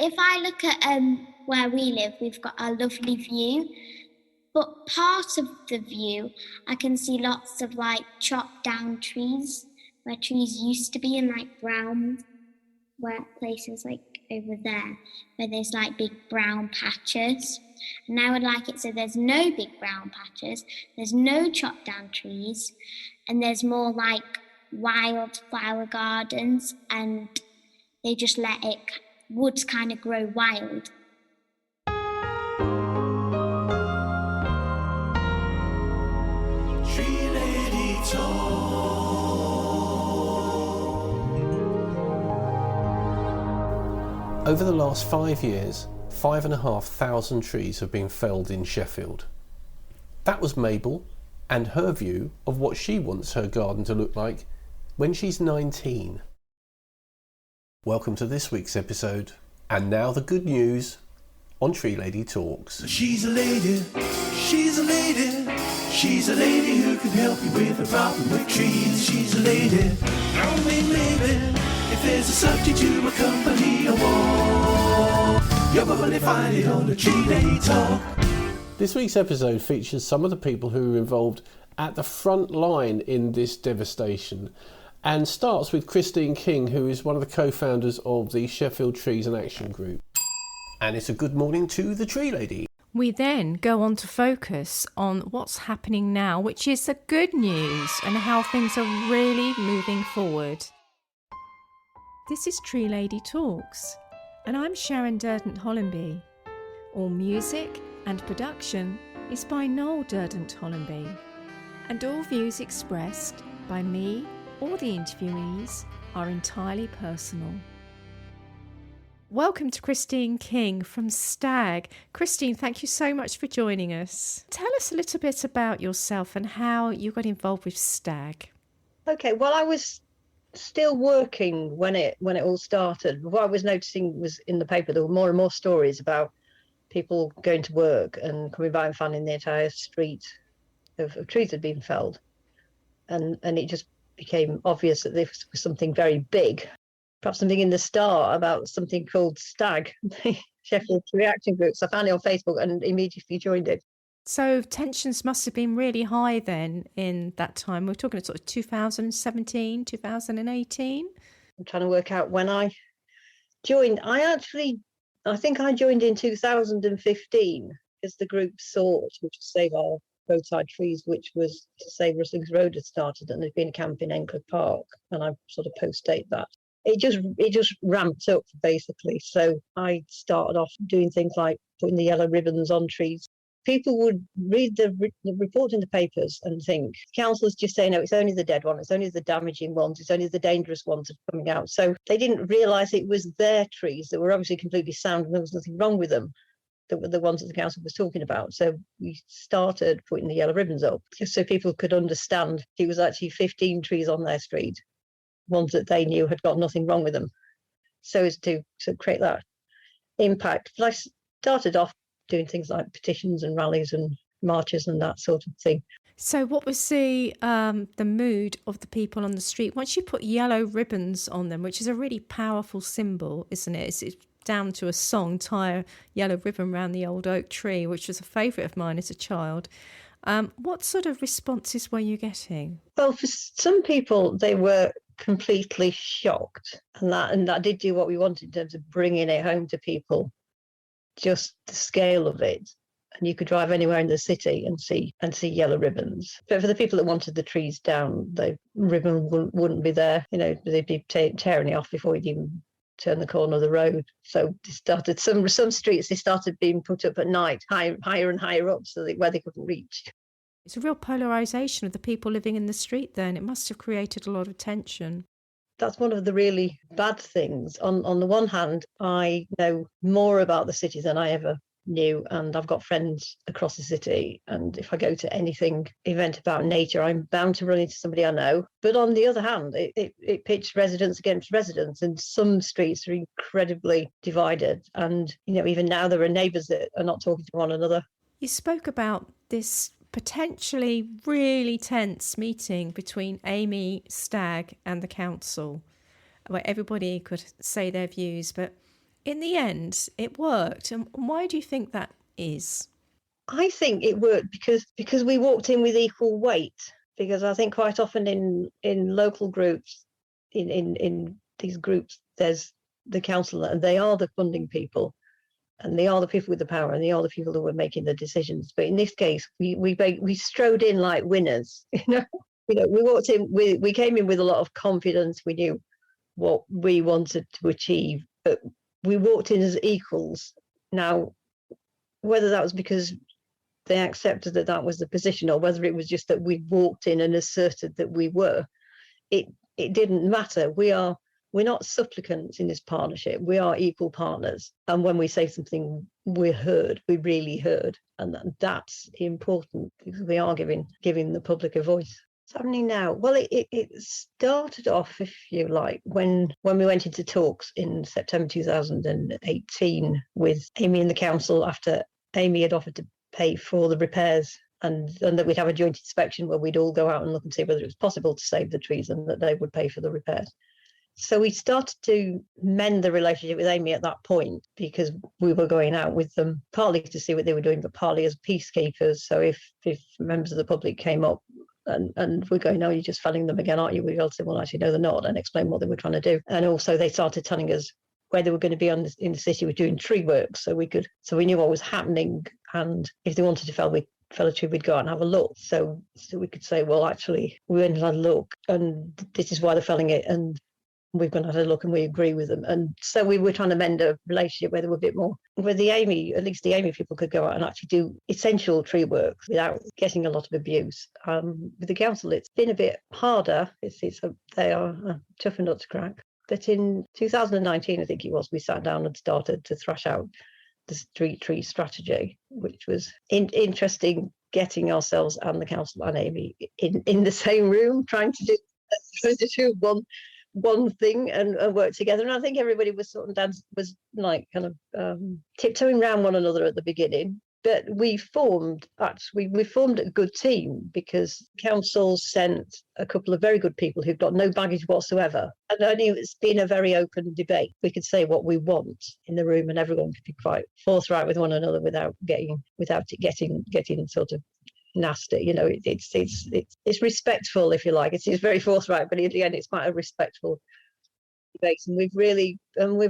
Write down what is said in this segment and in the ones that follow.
if I look at where we live, we've got a lovely view. But part of the view, I can see lots of like chopped down trees, where trees used to be in like brown, where places like over there, where there's like big brown patches. And I would like it so there's no big brown patches, there's no chopped down trees, and there's more like wild flower gardens, and they just let woods kind of grow wild. Tree Lady Talk. Over the last 5 years, 5,500 trees have been felled in Sheffield. That was Mabel and her view of what she wants her garden to look like when she's 19. Welcome to this week's episode, and now the good news on Tree Lady Talks. She's a lady, she's a lady, she's a lady who can help you with a problem with trees. She's a lady, only maybe, if there's a subject to accompany a walk, you'll probably find it on the Tree Lady Talk. This week's episode features some of the people who were involved at the front line in this devastation, and starts with Christine King, who is one of the co-founders of the Sheffield Trees and Action Group. And it's a good morning to the Tree Lady. We then go on to focus on what's happening now, which is the good news and how things are really moving forward. This is Tree Lady Talks, and I'm Sharon Durdant-Hollenby. All music and production is by Noel Durdant-Hollenby, and all views expressed by me or the interviewees are entirely personal. Welcome to Christine King from Stag. Christine, thank you so much for joining us. Tell us a little bit about yourself and how you got involved with Stag. Okay, well, I was still working when it all started. What I was noticing was in the paper there were more and more stories about people going to work and coming by and finding the entire street of trees had been felled, and it just became obvious that this was something very big. Perhaps something in the Star about something called Stag, the Sheffield Tree Action Group. So I found it on Facebook and immediately joined it. So tensions must have been really high then in that time. We're talking sort of 2017, 2018. I'm trying to work out when I joined. I think I joined in 2015 because the group sought to save our roadside trees, which was to save Rustlings Road had started, and there'd been a camp in Encliffe Park, and I sort of post-date that. It just ramped up basically. So I started off doing things like putting the yellow ribbons on trees. People would read the report in the papers and think, councillors just say, no, it's only the dead one, it's only the damaging ones, it's only the dangerous ones that are coming out. So they didn't realise it was their trees that were obviously completely sound and there was nothing wrong with them, that were the ones that the council was talking about. So we started putting the yellow ribbons up just so people could understand it was actually 15 trees on their street, ones that they knew had got nothing wrong with them, so as to create that impact. But I started off doing things like petitions and rallies and marches and that sort of thing. So what was the mood of the people on the street once you put yellow ribbons on them, which is a really powerful symbol, isn't it? It's down to a song, tie a yellow ribbon around the old oak tree, which was a favourite of mine as a child. What sort of responses were you getting? Well, for some people, they were completely shocked, and that did do what we wanted in terms of bringing it home to people, just the scale of it. And you could drive anywhere in the city and see yellow ribbons. But for the people that wanted the trees down, the ribbon wouldn't be there. You know, they'd be tearing it off before you'd even turn the corner of the road. So they started some streets. They started being put up at night, higher and higher up, so where they couldn't reach. It's a real polarisation of the people living in the street then. It must have created a lot of tension. That's one of the really bad things. On the one hand, I know more about the city than I ever knew, and I've got friends across the city, and if I go to anything event about nature, I'm bound to run into somebody I know. But on the other hand, it pits residents against residents, and some streets are incredibly divided, and even now there are neighbours that are not talking to one another. You spoke about this potentially really tense meeting between Amy, Stag and the council, where everybody could say their views, but in the end, it worked. And why do you think that is? I think it worked because we walked in with equal weight. Because I think quite often in local groups, in these groups, there's the councillor, and they are the funding people, and they are the people with the power, and they are the people who are making the decisions. But in this case, we strode in like winners. We walked in. We came in with a lot of confidence. We knew what we wanted to achieve, but we walked in as equals. Now, whether that was because they accepted that was the position, or whether it was just that we walked in and asserted that we were, it didn't matter. We're not supplicants in this partnership. We are equal partners. And when we say something, we're heard. We really heard. And that's important, because we are giving the public a voice. What's happening now? Well, it started off, if you like, when we went into talks in September 2018 with Amy and the council, after Amy had offered to pay for the repairs, and that we'd have a joint inspection where we'd all go out and look and see whether it was possible to save the trees, and that they would pay for the repairs. So we started to mend the relationship with Amy at that point, because we were going out with them partly to see what they were doing, but partly as peacekeepers. So if members of the public came up and we're going, no, you're just felling them again, aren't you? We'd all say, well, actually, no, they're not, and explain what they were trying to do. And also they started telling us where they were going to be in the city. We're doing tree work, so we knew what was happening, and if they wanted to fell a tree, we'd go out and have a look. So we could say, well, actually, we went and had a look, and this is why they're felling it, and we've gone and had a look, and we agree with them. And so we were trying to mend a relationship where there were a bit more, where at least the Amy people could go out and actually do essential tree work without getting a lot of abuse. With the council, it's been a bit harder. They are a tougher nut to crack. But in 2019, I think it was, we sat down and started to thrash out the street tree strategy, which was interesting, getting ourselves and the council and Amy in the same room, trying to do one thing and work together. And I think everybody was kind of tiptoeing around one another at the beginning. But we formed a good team, because council sent a couple of very good people who've got no baggage whatsoever. And I knew it's been a very open debate. We could say what we want in the room, and everyone could be quite forthright with one another without it getting sort of nasty. It's respectful, if you like. It's very forthright, but in the end, it's quite a respectful debate, and we've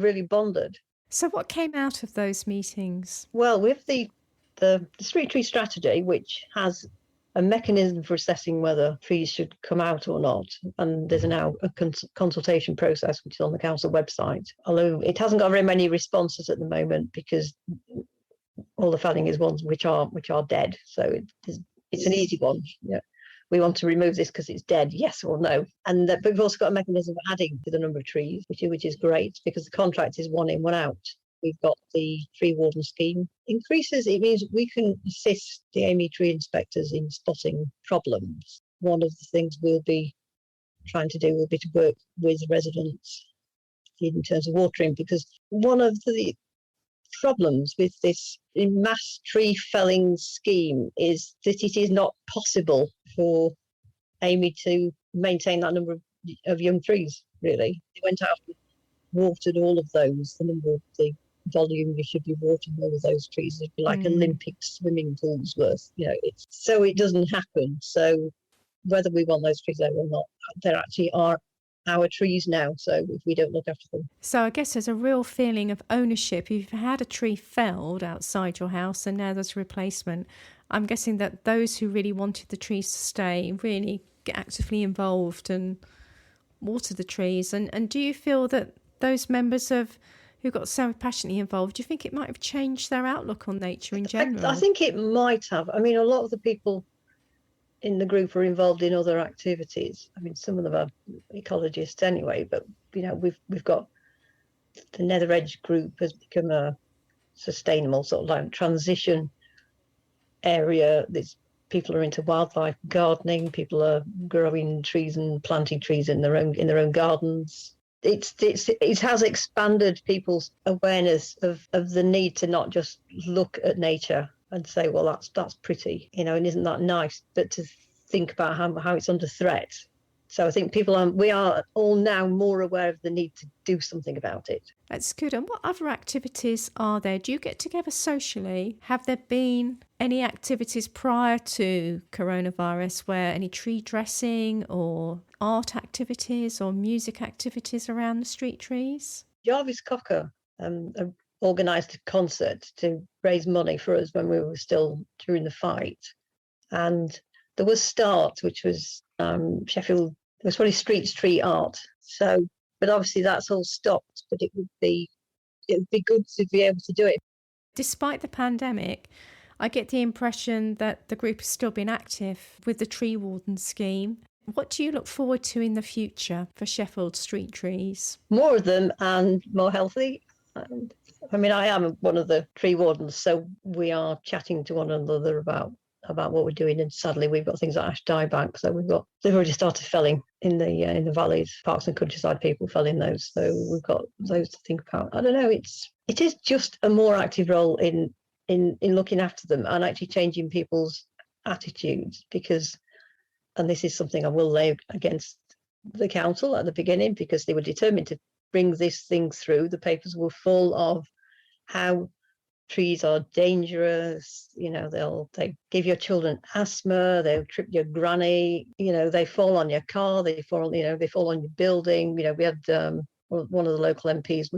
really bonded. So what came out of those meetings? Well, with the street tree strategy, which has a mechanism for assessing whether trees should come out or not, and there's now a consultation process which is on the council website, although it hasn't got very many responses at the moment, because all the felling is ones which are dead. So it's an easy one. Yeah, we want to remove this because it's dead, yes or no. And but we've also got a mechanism for adding to the number of trees, which is great, because the contract is 1 in, 1 out. We've got the tree warden scheme. Increases, it means we can assist the Amy tree inspectors in spotting problems. One of the things we'll be trying to do will be to work with residents in terms of watering, because one of the problems with this mass tree felling scheme is that it is not possible for Amy to maintain that number of young trees, really. They went out and watered all of those, the number of the volume you should be watering all of those trees. It'd be like Olympic swimming pools worth. So it doesn't happen. So whether we want those trees there or not, there actually are our trees now, so if we don't look after them. So I guess there's a real feeling of ownership. If you've had a tree felled outside your house and now there's a replacement, I'm guessing that those who really wanted the trees to stay really get actively involved and water the trees. And do you feel that those members who got so passionately involved, do you think it might have changed their outlook on nature in general? I think it might have. I mean, a lot of the people in the group are involved in other activities. I mean, some of them are ecologists anyway, but we've got the Nether Edge group has become a sustainable sort of like transition area. There's people are into wildlife gardening. People are growing trees and planting trees in their own gardens. It has expanded people's awareness of the need to not just look at nature and say, well, that's pretty, and isn't that nice, but to think about how it's under threat. So I think we are all now more aware of the need to do something about it. That's good. And what other activities are there? Do you get together socially? Have there been any activities prior to coronavirus where any tree dressing or art activities or music activities around the street trees? Jarvis Cocker organised a concert to raise money for us when we were still during the fight. And there was Start, which was Sheffield, it was probably street art. So, but obviously that's all stopped, but it would be good to be able to do it. Despite the pandemic, I get the impression that the group has still been active with the tree warden scheme. What do you look forward to in the future for Sheffield street trees? More of them and more healthy. And, I mean, I am one of the tree wardens, so we are chatting to one another about what we're doing. And sadly, we've got things like ash dieback, so they've already started felling in the valleys, parks and countryside. People felling those, so we've got those to think about. I don't know. It is just a more active role in looking after them and actually changing people's attitudes, because, and this is something I will lay against the council at the beginning, because they were determined to bring this thing through. The papers were full of how trees are dangerous. They give your children asthma, they'll trip your granny, they fall on your car, they fall on your building. We had one of the local MPs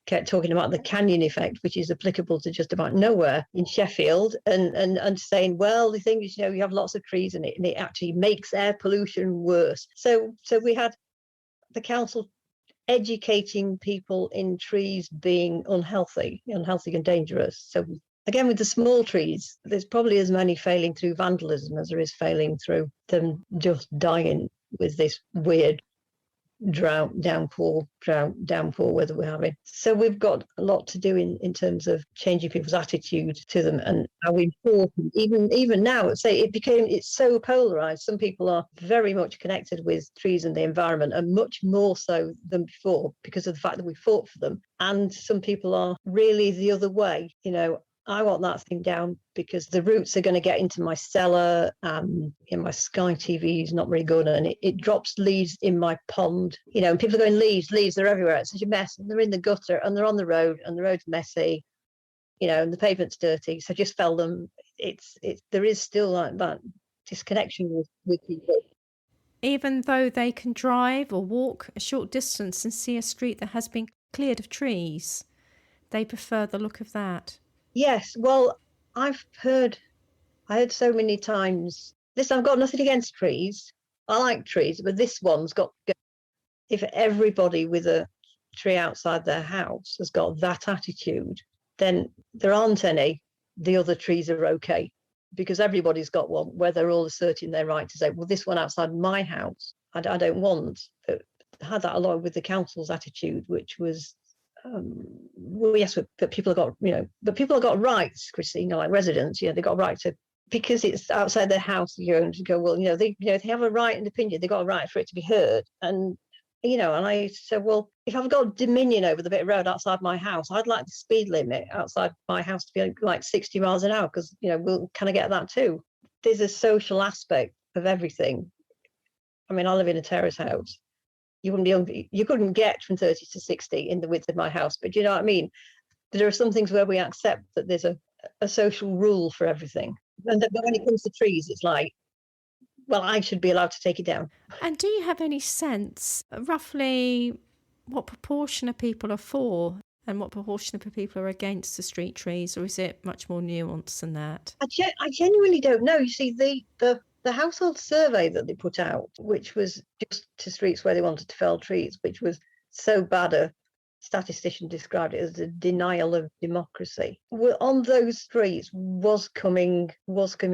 kept talking about the canyon effect, which is applicable to just about nowhere in Sheffield, and saying, well, the thing is, you have lots of trees in it, and it actually makes air pollution worse. So we had the council educating people in trees being unhealthy and dangerous. So again, with the small trees, there's probably as many failing through vandalism as there is failing through them just dying with this weird downpour weather we're having. So we've got a lot to do in terms of changing people's attitude to them, and how important, even now, it's so polarized. Some people are very much connected with trees and the environment, and much more so than before, because of the fact that we fought for them. And some people are really the other way. I want that thing down because the roots are going to get into my cellar. My Sky TV is not very good, and it drops leaves in my pond. And people are going, leaves, they're everywhere. It's such a mess. And they're in the gutter, and they're on the road, and the road's messy, and the pavement's dirty. So just fell them. There is still like that disconnection with people. Even though they can drive or walk a short distance and see a street that has been cleared of trees, they prefer the look of that. Yes, well, I heard so many times, I've got nothing against trees. I like trees, but this one's got, if everybody with a tree outside their house has got that attitude, then there aren't any, the other trees are okay, because everybody's got one where they're all asserting their right to say, well, this one outside my house, I don't want. But I had that a lot with the council's attitude, which was, yes, but people have got rights, Christine, like residents, they've got a right to, because it's outside their house, and to go, well, they have a right and opinion, they've got a right for it to be heard. And and I said, well, if I've got dominion over the bit of road outside my house, I'd like the speed limit outside my house to be like 60 miles an hour, because can I get that too? There's a social aspect of everything. I mean, I live in a terrace house. You couldn't get from 30 to 60 in the width of my house, but you know what I mean? There are some things where we accept that there's a social rule for everything. But when it comes to trees, it's like, well, I should be allowed to take it down. And do you have any sense, roughly, what proportion of people are for and what proportion of people are against the street trees, or is it much more nuanced than that? I genuinely don't know. You see, the household survey that they put out, which was just to streets where they wanted to fell trees, which was so bad a statistician described it as a denial of democracy. On those streets was coming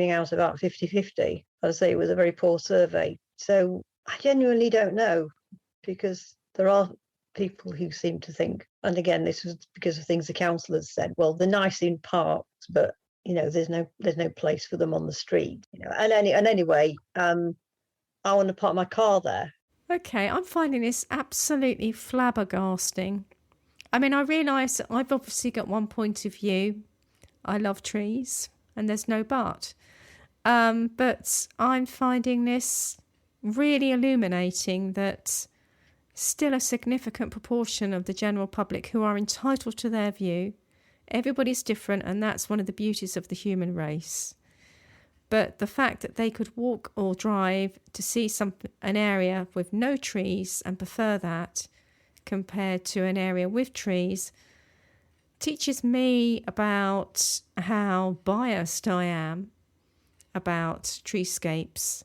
out about 50-50. I'd say it was a very poor survey. So I genuinely don't know, because there are people who seem to think, and again, this was because of things the councillors said, well, they're nice in parks, but there's no place for them on the street. And anyway, I want to park my car there. Okay, I'm finding this absolutely flabbergasting. I mean, I realise that I've obviously got one point of view. I love trees, and there's no but. But I'm finding this really illuminating that still a significant proportion of the general public who are entitled to their view. Everybody's different, and that's one of the beauties of the human race. But the fact that they could walk or drive to see an area with no trees and prefer that compared to an area with trees teaches me about how biased I am about treescapes.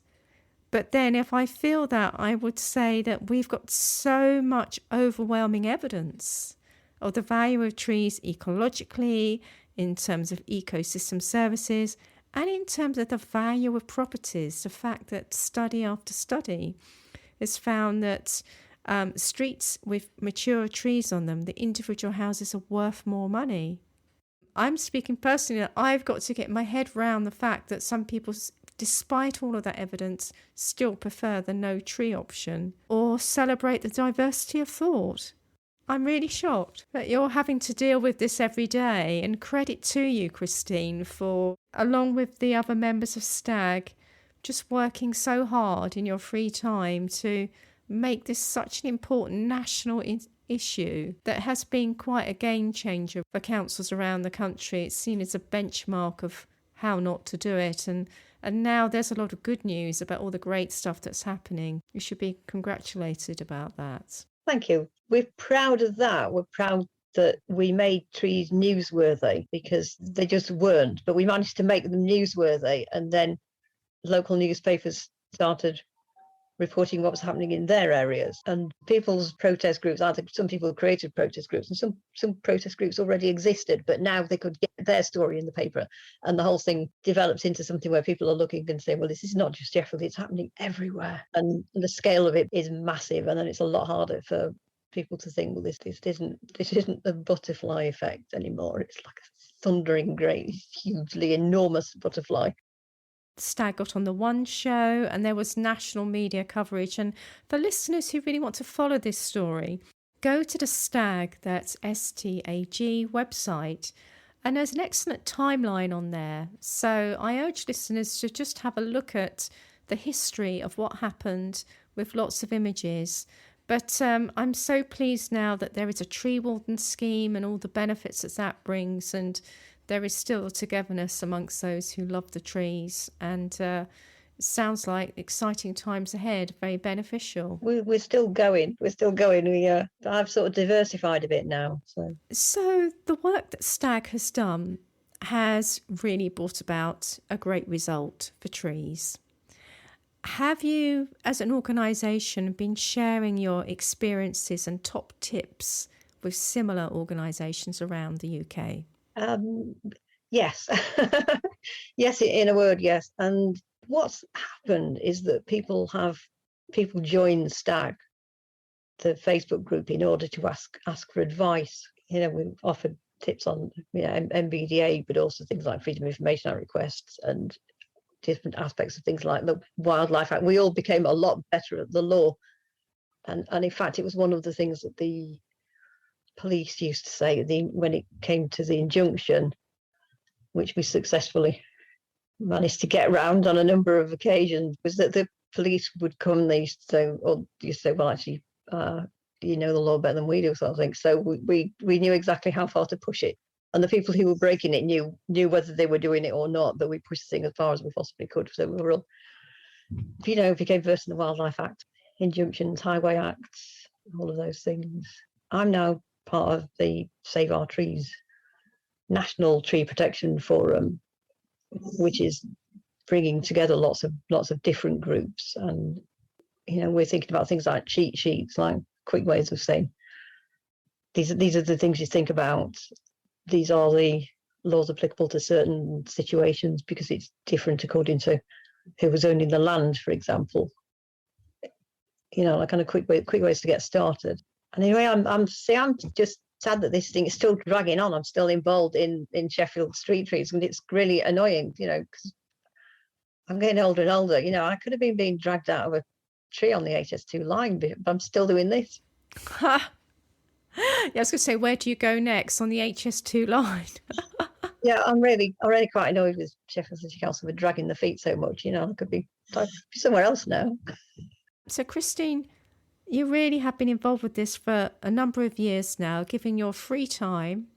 But then if I feel that, I would say that we've got so much overwhelming evidence of the value of trees ecologically, in terms of ecosystem services, and in terms of the value of properties. The fact that study after study has found that streets with mature trees on them, the individual houses are worth more money. I'm speaking personally that I've got to get my head round the fact that some people, despite all of that evidence, still prefer the no tree option or celebrate the diversity of thought. I'm really shocked that you're having to deal with this every day, and credit to you, Christine, for, along with the other members of STAG, just working so hard in your free time to make this such an important national issue that has been quite a game changer for councils around the country. It's seen as a benchmark of how not to do it, and now there's a lot of good news about all the great stuff that's happening. You should be congratulated about that. Thank you. We're proud of that. We're proud that we made trees newsworthy, because they just weren't, but we managed to make them newsworthy, and then local newspapers started reporting what was happening in their areas, and people's protest groups. I think some people created protest groups, and some protest groups already existed, but now they could get their story in the paper, and the whole thing develops into something where people are looking and saying, well, this is not just Sheffield, it's happening everywhere, and the scale of it is massive. And then it's a lot harder for people to think, well, this isn't the butterfly effect anymore. It's like a thundering great, hugely enormous butterfly. Stag got on the One Show, and there was national media coverage. And for listeners who really want to follow this story, go to the Stag, that's STAG website, and there's an excellent timeline on there. So I urge listeners to just have a look at the history of what happened with lots of images. But I'm so pleased now that there is a tree warden scheme and all the benefits that brings, and there is still togetherness amongst those who love the trees, and it sounds like exciting times ahead, very beneficial. We're still going. I've sort of diversified a bit now. So the work that STAG has done has really brought about a great result for trees. Have you, as an organisation, been sharing your experiences and top tips with similar organisations around the UK? Yes. Yes, in a word, yes. And what's happened is that people join STAG, the Facebook group, in order to ask for advice. We've offered tips on MBDA, but also things like Freedom of Information Act requests and different aspects of things like the Wildlife Act. We all became a lot better at the law, and in fact, it was one of the things that the police used to say when it came to the injunction, which we successfully managed to get around on a number of occasions, was that the police would come. They used to say, well, actually, you know the law better than we do, sort of thing. So we knew exactly how far to push it. And the people who were breaking it knew whether they were doing it or not, but we pushed the thing as far as we possibly could. So we were all, became versed in the Wildlife Act, injunctions, Highway Acts, all of those things. I'm now part of the Save Our Trees National Tree Protection Forum, which is bringing together lots of different groups. And, we're thinking about things like cheat sheets, like quick ways of saying, these are the things you think about. These are the laws applicable to certain situations, because it's different according to who was owning the land, for example. Like kind of quick ways to get started. And anyway, I'm just sad that this thing is still dragging on. I'm still involved in Sheffield street trees, and it's really annoying, because I'm getting older and older. I could have been being dragged out of a tree on the HS2 line, but I'm still doing this. Yeah, I was going to say, where do you go next on the HS2 line? Yeah, I'm really quite annoyed with Sheffield City Council for dragging the feet so much. I could be I'd be somewhere else now. So, Christine, you really have been involved with this for a number of years now, giving your free time,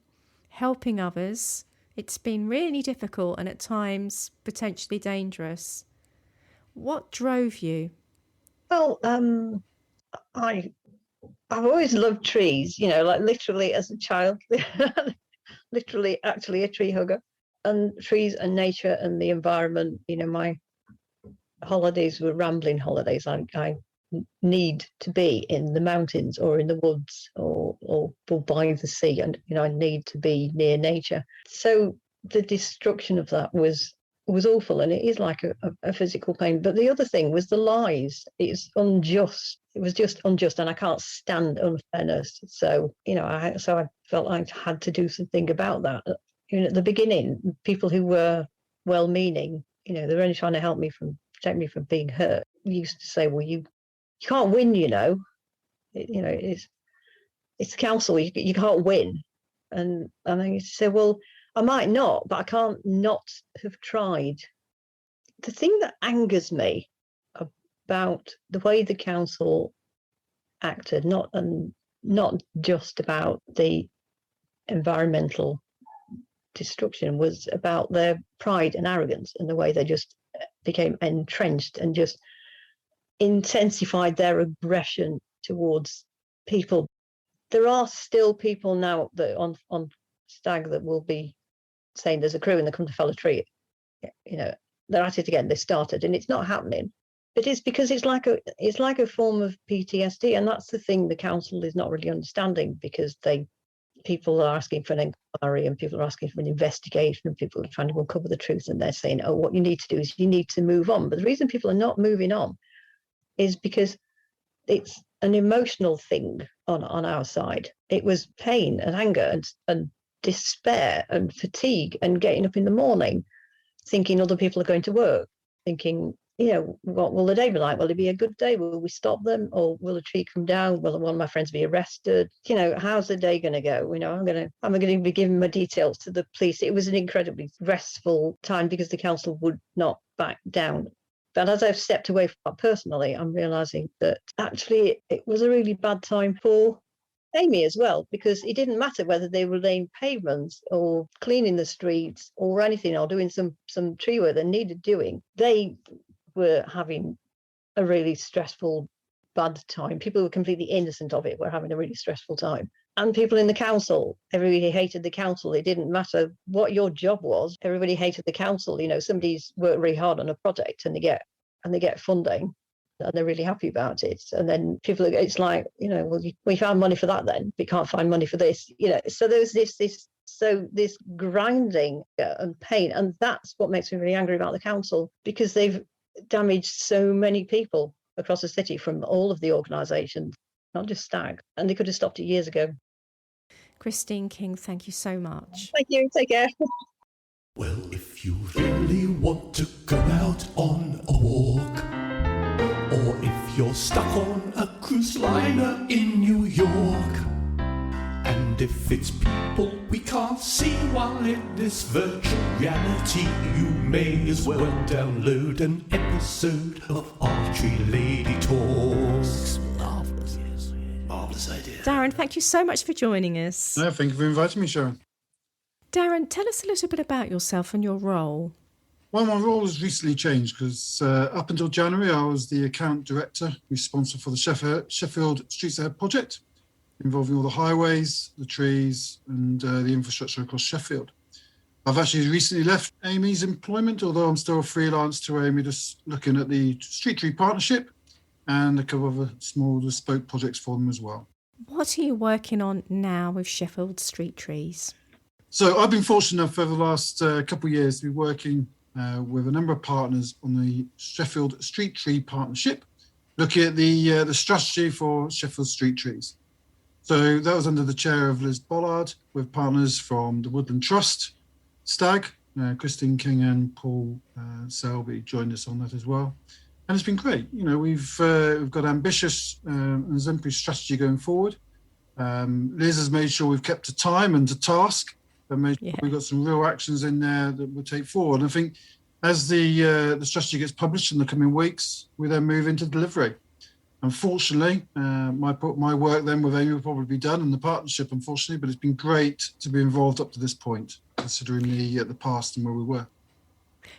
helping others. It's been really difficult and at times potentially dangerous. What drove you? Well, I've always loved trees, like literally as a child, literally actually a tree hugger, and trees and nature and the environment. My holidays were rambling holidays. I need to be in the mountains or in the woods or by the sea, and I need to be near nature. So the destruction of that was awful, and it is like a physical pain. But the other thing was the lies. It's unjust. It was just unjust, and I can't stand unfairness. So I felt I had to do something about that. At the beginning, people who were well-meaning, they were only trying to help me protect me from being hurt. Used to say, well, you can't win, it's the council, you can't win. And I used to say, well, I might not, but I can't not have tried. The thing that angers me about the way the council acted, not just about the environmental destruction, was about their pride and arrogance and the way they just became entrenched and just intensified their aggression towards people. There are still people now that on Stag that will be saying there's a crew and they come to fell a tree. They're at it again. They started, and it's not happening. But it's because it's like a form of PTSD, and that's the thing the council is not really understanding, because people are asking for an inquiry and people are asking for an investigation and people are trying to uncover the truth, and they're saying, oh, what you need to do is you need to move on. But the reason people are not moving on is because it's an emotional thing on our side. It was pain and anger and despair and fatigue and getting up in the morning thinking other people are going to work, thinking, what will the day be like? Will it be a good day? Will we stop them? Or will a tree come down? Will one of my friends be arrested? How's the day going to go? I'm going to be giving my details to the police. It was an incredibly stressful time because the council would not back down. But as I've stepped away from that personally, I'm realising that actually it was a really bad time for Amy as well, because it didn't matter whether they were laying pavements or cleaning the streets or anything, or doing some tree work that needed doing. They were having a really stressful, bad time. People who were completely innocent of it were having a really stressful time. And people in the council, everybody hated the council. It didn't matter what your job was. Everybody hated the council. Somebody's worked really hard on a project and they get funding and they're really happy about it. And then people, it's like, well, we found money for that then, but can't find money for this. So there's this grinding and pain. And that's what makes me really angry about the council, because they've damaged so many people across the city from all of the organisations, not just Stag, and they could have stopped it years ago. Christine King, thank you so much. Thank you. Take care. Well, if you really want to go out on a walk, or if you're stuck on a cruise liner in New York, and if it's people we can't see while in this virtual reality, you may as well download an episode of Our Tree Lady Talks. Marvellous, yes. Marvellous idea. Darren, thank you so much for joining us. No, thank you for inviting me, Sharon. Darren, tell us a little bit about yourself and your role. Well, my role has recently changed because up until January, I was the account director responsible for the Sheffield Streets Ahead project, involving all the highways, the trees, and the infrastructure across Sheffield. I've actually recently left Amy's employment, although I'm still freelance to Amy, just looking at the Street Tree Partnership and a couple of other small bespoke projects for them as well. What are you working on now with Sheffield Street Trees? So I've been fortunate enough over the last couple of years to be working with a number of partners on the Sheffield Street Tree Partnership, looking at the strategy for Sheffield Street Trees. So that was under the chair of Liz Bollard, with partners from the Woodland Trust, Stag, Christine King and Paul Selby joined us on that as well. And it's been great. We've got ambitious and exemplary strategy going forward. Liz has made sure we've kept to time and to task, and made sure we've got some real actions in there that we'll take forward. And I think as the strategy gets published in the coming weeks, we then move into delivery. Unfortunately, my work then with Amy will probably be done in the partnership, unfortunately, but it's been great to be involved up to this point, considering the past and where we were.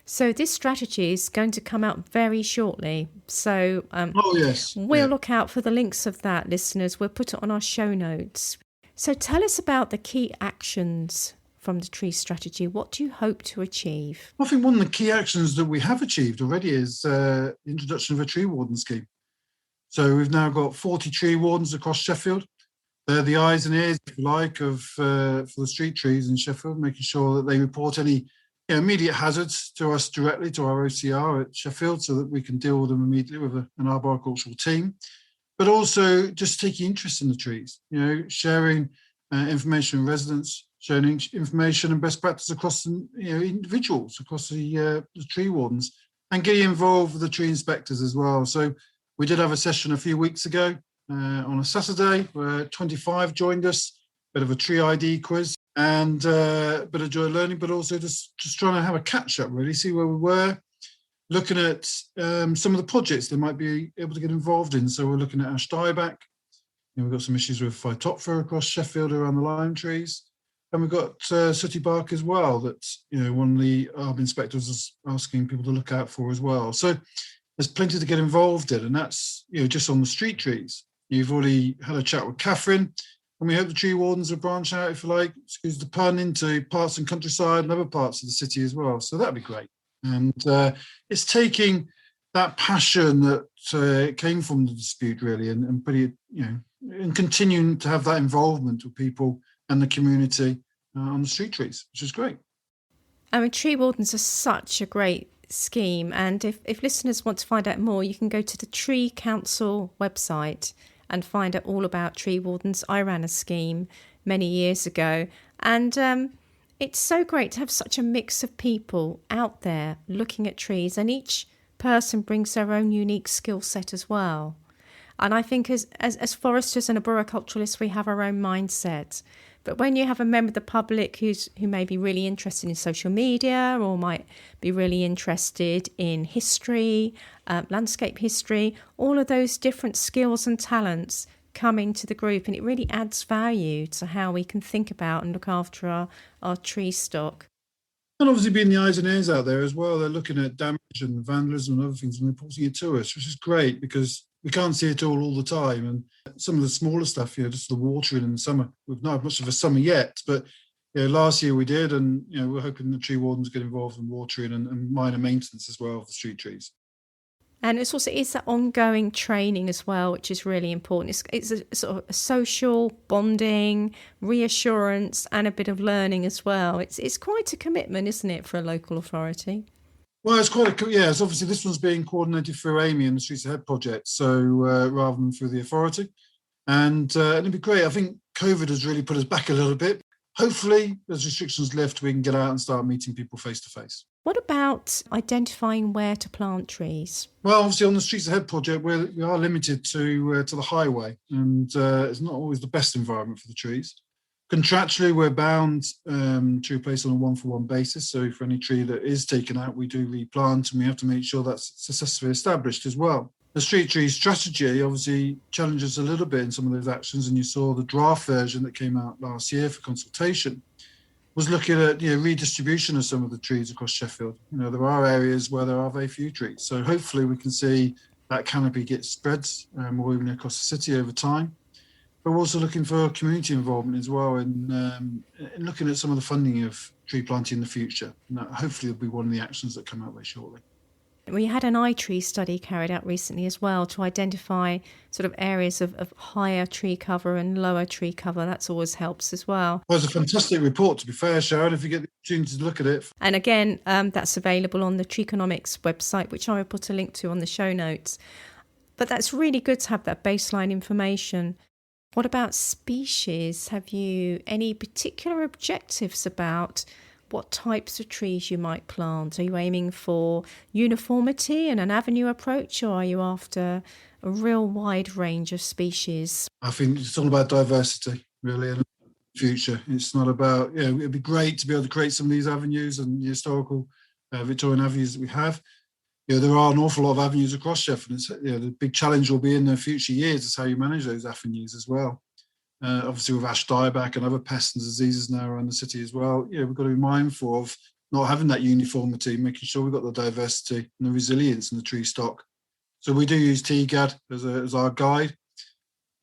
So this strategy is going to come out very shortly. So oh yes, we'll look out for the links of that, listeners. We'll put it on our show notes. So tell us about the key actions from the tree strategy. What do you hope to achieve? I think one of the key actions that we have achieved already is the introduction of a tree warden scheme. So we've now got 40 tree wardens across Sheffield. They're the eyes and ears, if you like, for the street trees in Sheffield, making sure that they report any immediate hazards to us directly, to our OCR at Sheffield, so that we can deal with them immediately with an arboricultural team. But also just taking interest in the trees, sharing information with residents, sharing information and best practice across individuals, across the tree wardens, and getting involved with the tree inspectors as well. So we did have a session a few weeks ago on a Saturday where 25 joined us, bit of a tree ID quiz and a bit of joy learning, but also just trying to have a catch up, really, see where we were, looking at some of the projects they might be able to get involved in. So we're looking at ash dieback. We've got some issues with phytophthora across Sheffield around the lime trees. And we've got sooty bark as well that, one of the arbor inspectors is asking people to look out for as well. So there's plenty to get involved in, and that's just on the street trees. You've already had a chat with Catharine, and we hope the tree wardens will branch out, if you like, excuse the pun, into parts and countryside and other parts of the city as well. So that'd be great. And it's taking that passion that came from the dispute, really, and putting it, and continuing to have that involvement with people and the community on the street trees, which is great. I mean, tree wardens are such a great scheme, and if listeners want to find out more, you can go to the Tree Council website and find out all about tree wardens. I ran a scheme many years ago, and it's so great to have such a mix of people out there looking at trees, and each person brings their own unique skill set as well. And I think as foresters and arboriculturalists, we have our own mindset. But when you have a member of the public who may be really interested in social media or might be really interested in history, landscape history, all of those different skills and talents come into the group, and it really adds value to how we can think about and look after our tree stock. And obviously being the eyes and ears out there as well, they're looking at damage and vandalism and other things and reporting it to us, which is great because we can't see it all the time. And some of the smaller stuff, just the watering in the summer. We've not had much of a summer yet, but last year we did, and we're hoping the tree wardens get involved in watering and minor maintenance as well of the street trees. And it's that ongoing training as well, which is really important. It's a sort of a social bonding, reassurance, and a bit of learning as well. It's quite a commitment, isn't it, for a local authority? Well, it's quite it's obviously this one's being coordinated through Amy and the Streets Ahead project, so rather than through the authority. And it'd be great. I think COVID has really put us back a little bit. Hopefully, as restrictions lift, we can get out and start meeting people face to face. What about identifying where to plant trees? Well, obviously on the Streets Ahead project, we are limited to the highway, and it's not always the best environment for the trees. Contractually, we're bound to replace on a one-for-one basis. So for any tree that is taken out, we do replant, and we have to make sure that's successfully established as well. The street tree strategy obviously challenges a little bit in some of those actions, and you saw the draft version that came out last year for consultation was looking at redistribution of some of the trees across Sheffield. There are areas where there are very few trees, so hopefully we can see that canopy get spread more evenly across the city over time. But we're also looking for community involvement as well in looking at some of the funding of tree planting in the future. And that hopefully will be one of the actions that come out very shortly. We had an iTree study carried out recently as well to identify sort of areas of higher tree cover and lower tree cover. That's always helps as well. Well, it's a fantastic report, to be fair, Sharon, if you get the opportunity to look at it. And again, that's available on the Treeconomics website, which I will put a link to on the show notes. But that's really good to have that baseline information. What about species? Have you any particular objectives about what types of trees you might plant? Are you aiming for uniformity and an avenue approach, or are you after a real wide range of species? I think it's all about diversity, really, in the future. It's not about, it'd be great to be able to create some of these avenues and historical Victorian avenues that we have. There are an awful lot of avenues across Sheffield. The big challenge will be in the future years is how you manage those avenues as well. Obviously, with ash dieback and other pests and diseases now around the city as well, we've got to be mindful of not having that uniformity, making sure we've got the diversity and the resilience in the tree stock. So we do use TGAD as our guide.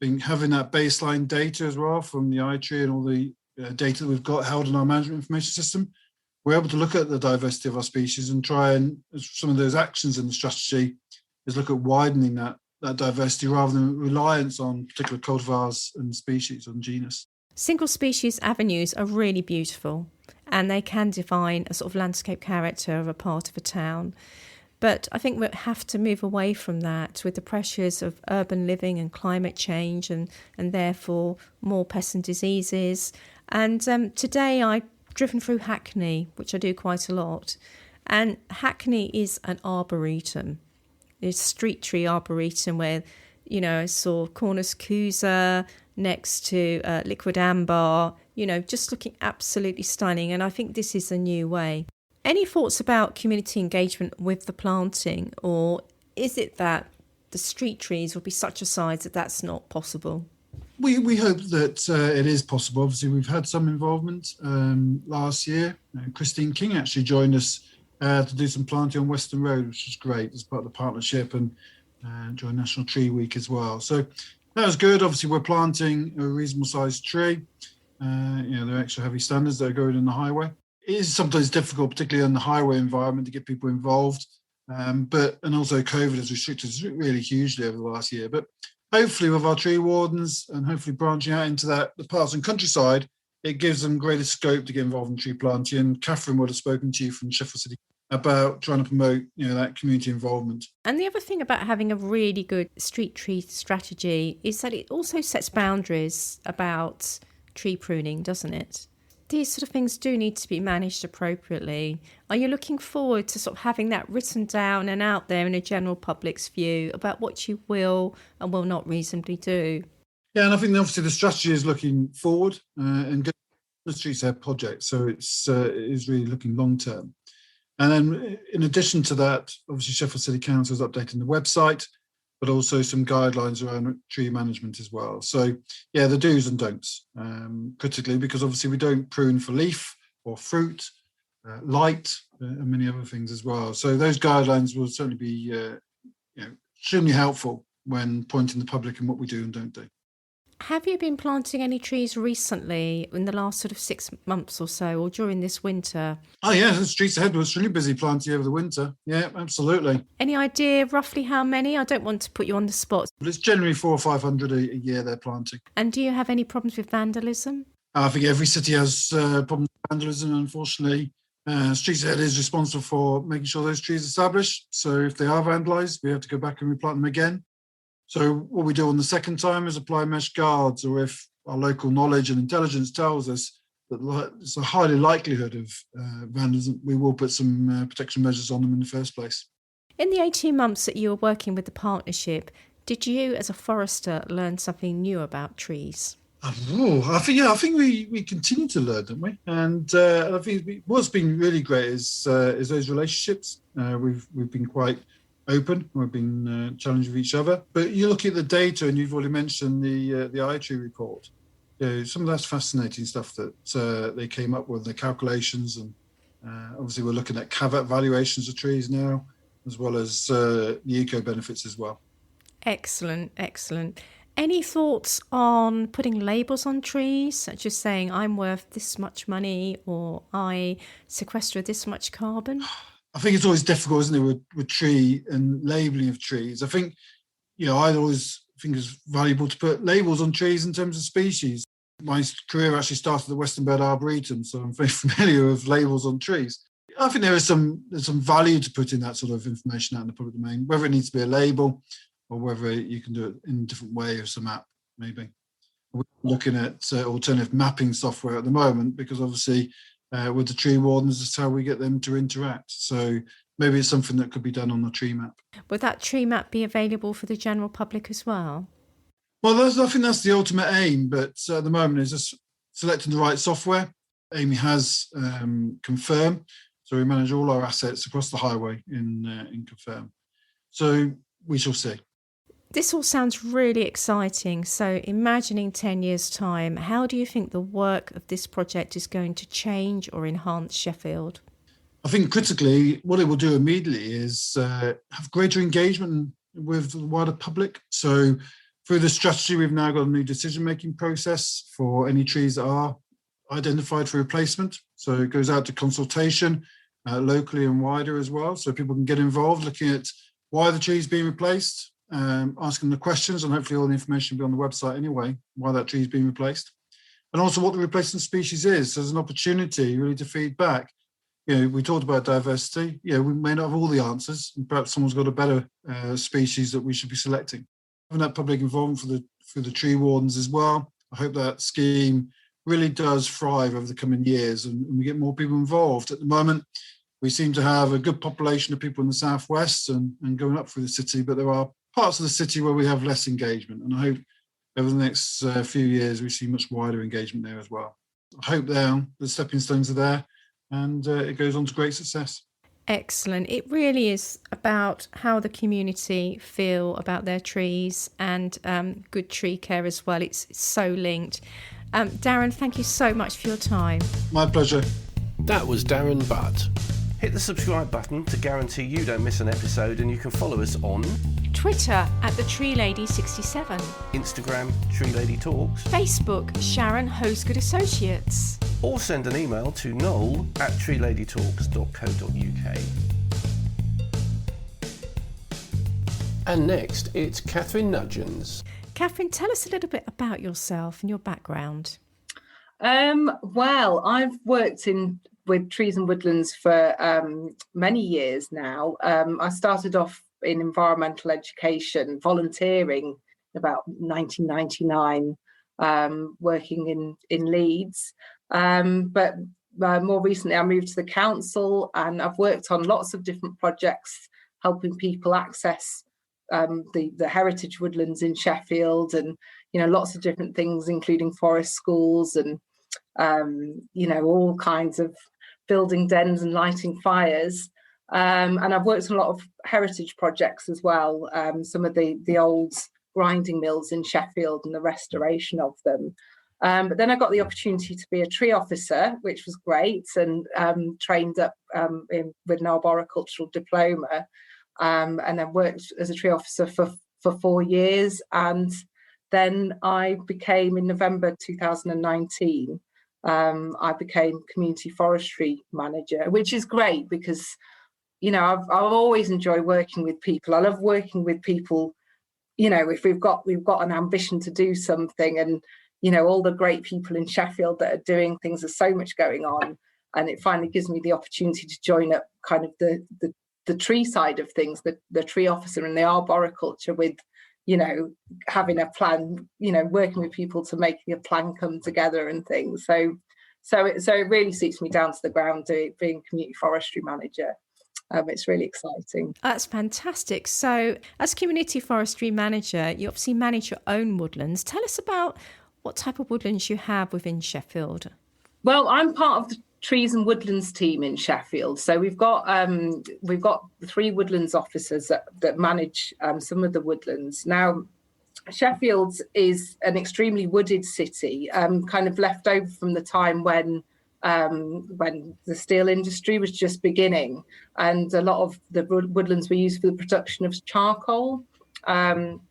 Having that baseline data as well from the iTree and all the data that we've got held in our management information system, we're able to look at the diversity of our species and try and some of those actions in the strategy is look at widening that diversity rather than reliance on particular cultivars and species and genus. Single species avenues are really beautiful and they can define a sort of landscape character of a part of a town. But I think we have to move away from that with the pressures of urban living and climate change and therefore more pests and diseases. And today I've driven through Hackney, which I do quite a lot. And Hackney is an arboretum. It's a street tree arboretum where, I saw Cornus Cusa next to Liquid Amber, just looking absolutely stunning. And I think this is a new way. Any thoughts about community engagement with the planting, or is it that the street trees will be such a size that that's not possible? We hope that it is possible. Obviously, we've had some involvement last year. Christine King actually joined us to do some planting on Western Road, which was great as part of the partnership, and joined National Tree Week as well. So that was good. Obviously, we're planting a reasonable sized tree. There are extra heavy standards that are going in the highway. It is sometimes difficult, particularly in the highway environment, to get people involved. And also COVID has restricted us really hugely over the last year. But hopefully with our tree wardens and hopefully branching out into the parts and countryside, it gives them greater scope to get involved in tree planting. And Catharine would have spoken to you from Sheffield City about trying to promote that community involvement. And the other thing about having a really good street tree strategy is that it also sets boundaries about tree pruning, doesn't it? These sort of things do need to be managed appropriately. Are you looking forward to sort of having that written down and out there in a general public's view about what you will and will not reasonably do? Yeah, and I think obviously the strategy is looking forward and getting the streets ahead project. So it is really looking long term. And then in addition to that, obviously Sheffield City Council is updating the website, but also some guidelines around tree management as well. So yeah, the do's and don'ts critically, because obviously we don't prune for leaf or fruit, light, and many other things as well. So those guidelines will certainly be extremely helpful when pointing the public in what we do and don't do. Have you been planting any trees recently in the last sort of 6 months or so, or during this winter? Oh yeah, the Streets Ahead was really busy planting over the winter. Yeah, absolutely. Any idea roughly how many? I don't want to put you on the spot. But it's generally 400 or 500 a year they're planting. And do you have any problems with vandalism? I think every city has problems with vandalism, unfortunately. Streets Ahead is responsible for making sure those trees are established. So if they are vandalised, we have to go back and replant them again. So what we do on the second time is apply mesh guards, or if our local knowledge and intelligence tells us that it's a highly likelihood of vandalism, we will put some protection measures on them in the first place. In the 18 months that you were working with the partnership, did you as a forester learn something new about trees? I think we continue to learn, don't we? And I think what's been really great is those relationships. We've been quite open. We've been challenging each other. But you look at the data, and you've already mentioned the iTree report. Some of that's fascinating stuff that they came up with, the calculations, and obviously we're looking at caveat valuations of trees now, as well as the eco benefits as well. Excellent. Any thoughts on putting labels on trees, such as saying I'm worth this much money, or I sequester this much carbon? I think it's always difficult, isn't it, with tree and labelling of trees. I think, I always think it's valuable to put labels on trees in terms of species. My career actually started at the Western Bird Arboretum, so I'm very familiar with labels on trees. I think there's some value to putting that sort of information out in the public domain, whether it needs to be a label or whether you can do it in a different way as some app, maybe. We're looking at alternative mapping software at the moment, because obviously with the tree wardens, it's how we get them to interact. So maybe it's something that could be done on the tree map. Would that tree map be available for the general public as well? Well, I think that's the ultimate aim, but at the moment it's just selecting the right software. Amy has confirmed. So we manage all our assets across the highway in Catharine. So we shall see. This all sounds really exciting. So imagining 10 years' time, how do you think the work of this project is going to change or enhance Sheffield? I think critically, what it will do immediately is have greater engagement with the wider public. So through the strategy, we've now got a new decision-making process for any trees that are identified for replacement. So it goes out to consultation locally and wider as well. So people can get involved looking at why the tree's being replaced, asking the questions, and hopefully all the information will be on the website anyway, why that tree's being replaced. And also what the replacement species is. So there's an opportunity really to feed back. We talked about diversity. We may not have all the answers, and perhaps someone's got a better species that we should be selecting. Having that public involvement for the tree wardens as well. I hope that scheme really does thrive over the coming years and we get more people involved. At the moment, we seem to have a good population of people in the southwest and going up through the city, but there are parts of the city where we have less engagement. And I hope over the next few years, we see much wider engagement there as well. I hope the stepping stones are there and it goes on to great success. Excellent. It really is about how the community feel about their trees and good tree care as well. It's so linked. Darren, thank you so much for your time. My pleasure. That was Darren Butt. Hit the subscribe button to guarantee you don't miss an episode, and you can follow us on Twitter at the Tree Lady 67, Instagram Tree Lady Talks, Facebook Sharon Hosgood Associates, or send an email to noel@treeladytalks.co.uk. And next, it's Catharine Nuttgens. Catharine, tell us a little bit about yourself and your background. Well, I've worked with trees and woodlands for many years now. I started off in environmental education, volunteering about 1999, working in Leeds. But more recently, I moved to the council, and I've worked on lots of different projects, helping people access the heritage woodlands in Sheffield, and lots of different things, including forest schools and all kinds of building dens and lighting fires. And I've worked on a lot of heritage projects as well, some of the old grinding mills in Sheffield and the restoration of them. But then I got the opportunity to be a tree officer, which was great, and trained up with an arboricultural diploma, and then worked as a tree officer for 4 years. And then I became, in November 2019, I became community forestry manager, which is great because I've always enjoyed working with people. I love working with people. If we've got an ambition to do something, and all the great people in Sheffield that are doing things, there's so much going on, and it finally gives me the opportunity to join up kind of the tree side of things, the tree officer and the arboriculture, with having a plan, working with people to make a plan come together and things. So it really suits me down to the ground being community forestry manager. It's really exciting. That's fantastic. So as community forestry manager, you obviously manage your own woodlands. Tell us about what type of woodlands you have within Sheffield. Well, I'm part of the trees and woodlands team in Sheffield. So we've got 3 woodlands officers that manage some of the woodlands. Now, Sheffield is an extremely wooded city, kind of left over from the time when the steel industry was just beginning, and a lot of the woodlands were used for the production of charcoal, and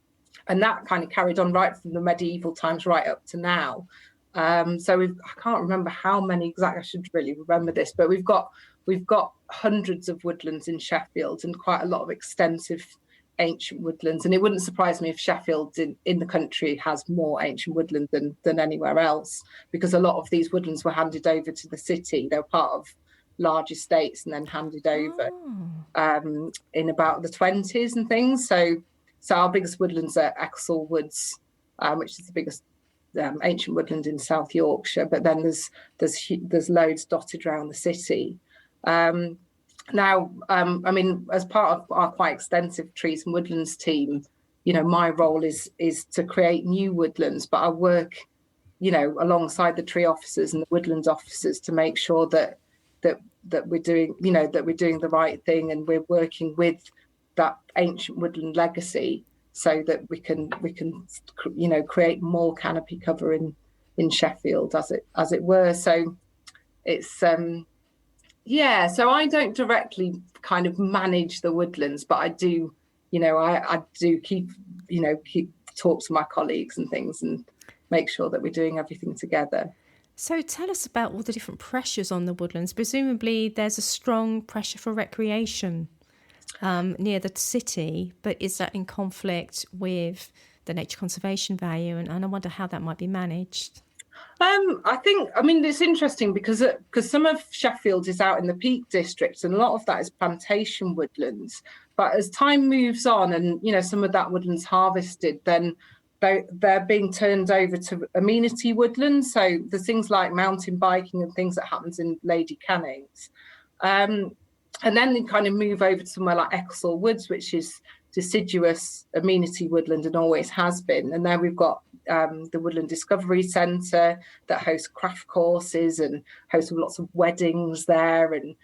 that kind of carried on right from the medieval times right up to now. So I can't remember how many exactly. I should really remember this, but we've got hundreds of woodlands in Sheffield, and quite a lot of extensive ancient woodlands. And it wouldn't surprise me if Sheffield in the country has more ancient woodland than anywhere else, because a lot of these woodlands were handed over to the city. They were part of large estates and then handed over in about the 20s and things. So our biggest woodlands are Exhall Woods, which is the biggest ancient woodland in South Yorkshire, but then there's loads dotted around the city. Now, as part of our quite extensive trees and woodlands team, my role is to create new woodlands, but I work, alongside the tree officers and the woodlands officers to make sure that we're doing, that we're doing the right thing, and we're working with that ancient woodland legacy so that we can create more canopy cover in Sheffield, as it were. So it's so I don't directly kind of manage the woodlands, but I do, I do keep talk to my colleagues and things and make sure that we're doing everything together. So tell us about all the different pressures on the woodlands. Presumably there's a strong pressure for recreation near the city, but is that in conflict with the nature conservation value? And I wonder how that might be managed. It's interesting because some of Sheffield is out in the Peak District, and a lot of that is plantation woodlands. But as time moves on and, some of that woodland's harvested, then they're being turned over to amenity woodlands. So there's things like mountain biking and things that happens in Lady Canning's. And then they kind of move over to somewhere like Ecclesall Woods, which is deciduous amenity woodland and always has been. And there we've got the Woodland Discovery Centre that hosts craft courses and hosts lots of weddings there. And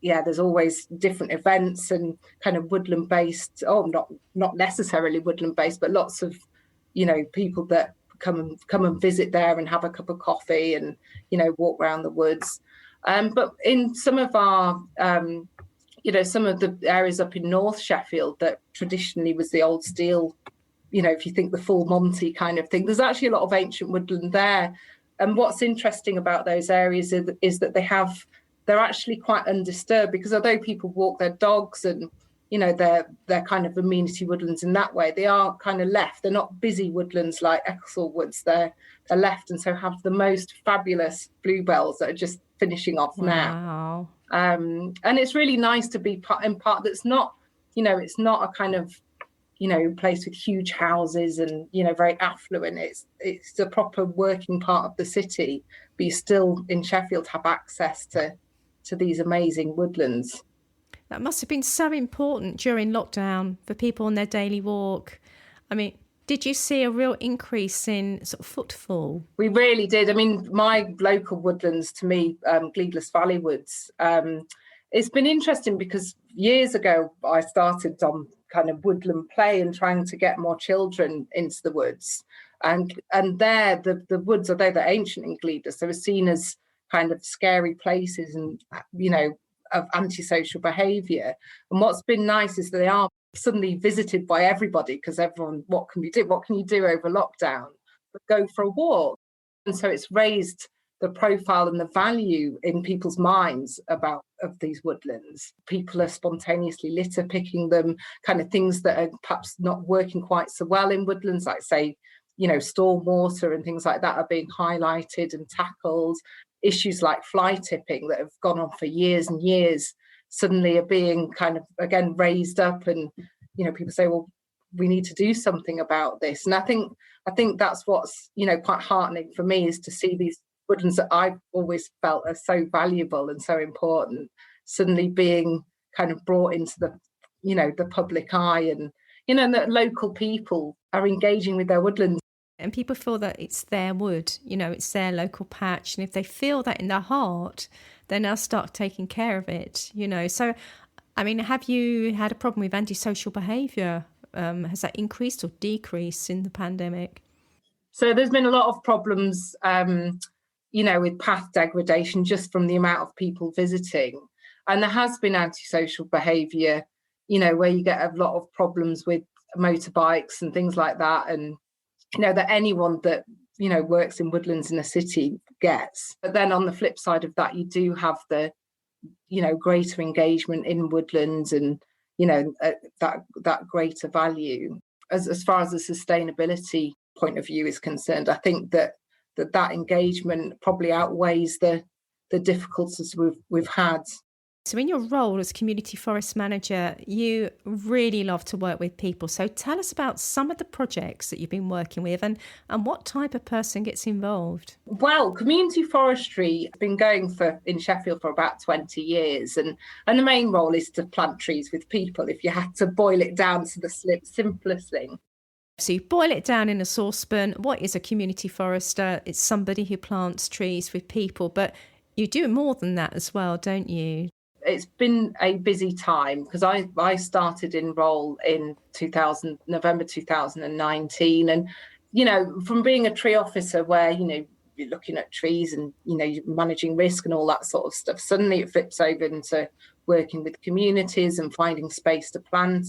there's always different events and kind of woodland based, not necessarily woodland based, but lots of, people that come and visit there and have a cup of coffee and, walk around the woods. But in some of our, some of the areas up in North Sheffield that traditionally was the old steel, if you think the full Monty kind of thing, there's actually a lot of ancient woodland there. And what's interesting about those areas is that they're actually quite undisturbed, because although people walk their dogs and, they're kind of amenity woodlands in that way, they are kind of left. They're not busy woodlands like Ecclesall Woods. They're left, and so have the most fabulous bluebells that are just finishing off now. And it's really nice to be in part that's not, it's not a kind of, place with huge houses and, very affluent. It's the proper working part of the city, but you still in Sheffield have access to these amazing woodlands. That must have been so important during lockdown for people on their daily walk. I mean, did you see a real increase in sort of footfall? We really did. I mean, my local woodlands, to me, Gleadless Valley Woods, it's been interesting because years ago I started on kind of woodland play and trying to get more children into the woods. And there, the woods, although they're ancient in Gleadless, they were seen as kind of scary places and, of antisocial behaviour. And what's been nice is that they are suddenly visited by everybody, because everyone, what can you do over lockdown? But go for a walk. And so it's raised the profile and the value in people's minds of these woodlands. People are spontaneously litter picking them, kind of things that are perhaps not working quite so well in woodlands, like say, stormwater and things like that are being highlighted and tackled. Issues like fly tipping that have gone on for years and years suddenly are being kind of again raised up, and people say, well, we need to do something about this. And I think that's what's quite heartening for me, is to see these woodlands that I've always felt are so valuable and so important suddenly being kind of brought into the public eye, and that local people are engaging with their woodlands. And people feel that it's their wood, it's their local patch. And if they feel that in their heart, then they'll start taking care of it, So, I mean, have you had a problem with antisocial behaviour? Has that increased or decreased in the pandemic? So there's been a lot of problems, with path degradation just from the amount of people visiting. And there has been antisocial behaviour, where you get a lot of problems with motorbikes and things like that. And that anyone that works in woodlands in a city gets. But then on the flip side of that, you do have the greater engagement in woodlands and that greater value. As far as the sustainability point of view is concerned, I think that engagement probably outweighs the difficulties we've had. So in your role as community forest manager, you really love to work with people. So tell us about some of the projects that you've been working with and what type of person gets involved. Well, community forestry has been going in Sheffield for about 20 years. And the main role is to plant trees with people, if you had to boil it down to the simplest thing. So you boil it down in a saucepan. What is a community forester? It's somebody who plants trees with people, but You do more than that as well, don't you? It's been a busy time because I started in role in November 2019, and from being a tree officer where you're looking at trees and you're managing risk and all that sort of stuff, suddenly it flips over into working with communities and finding space to plant.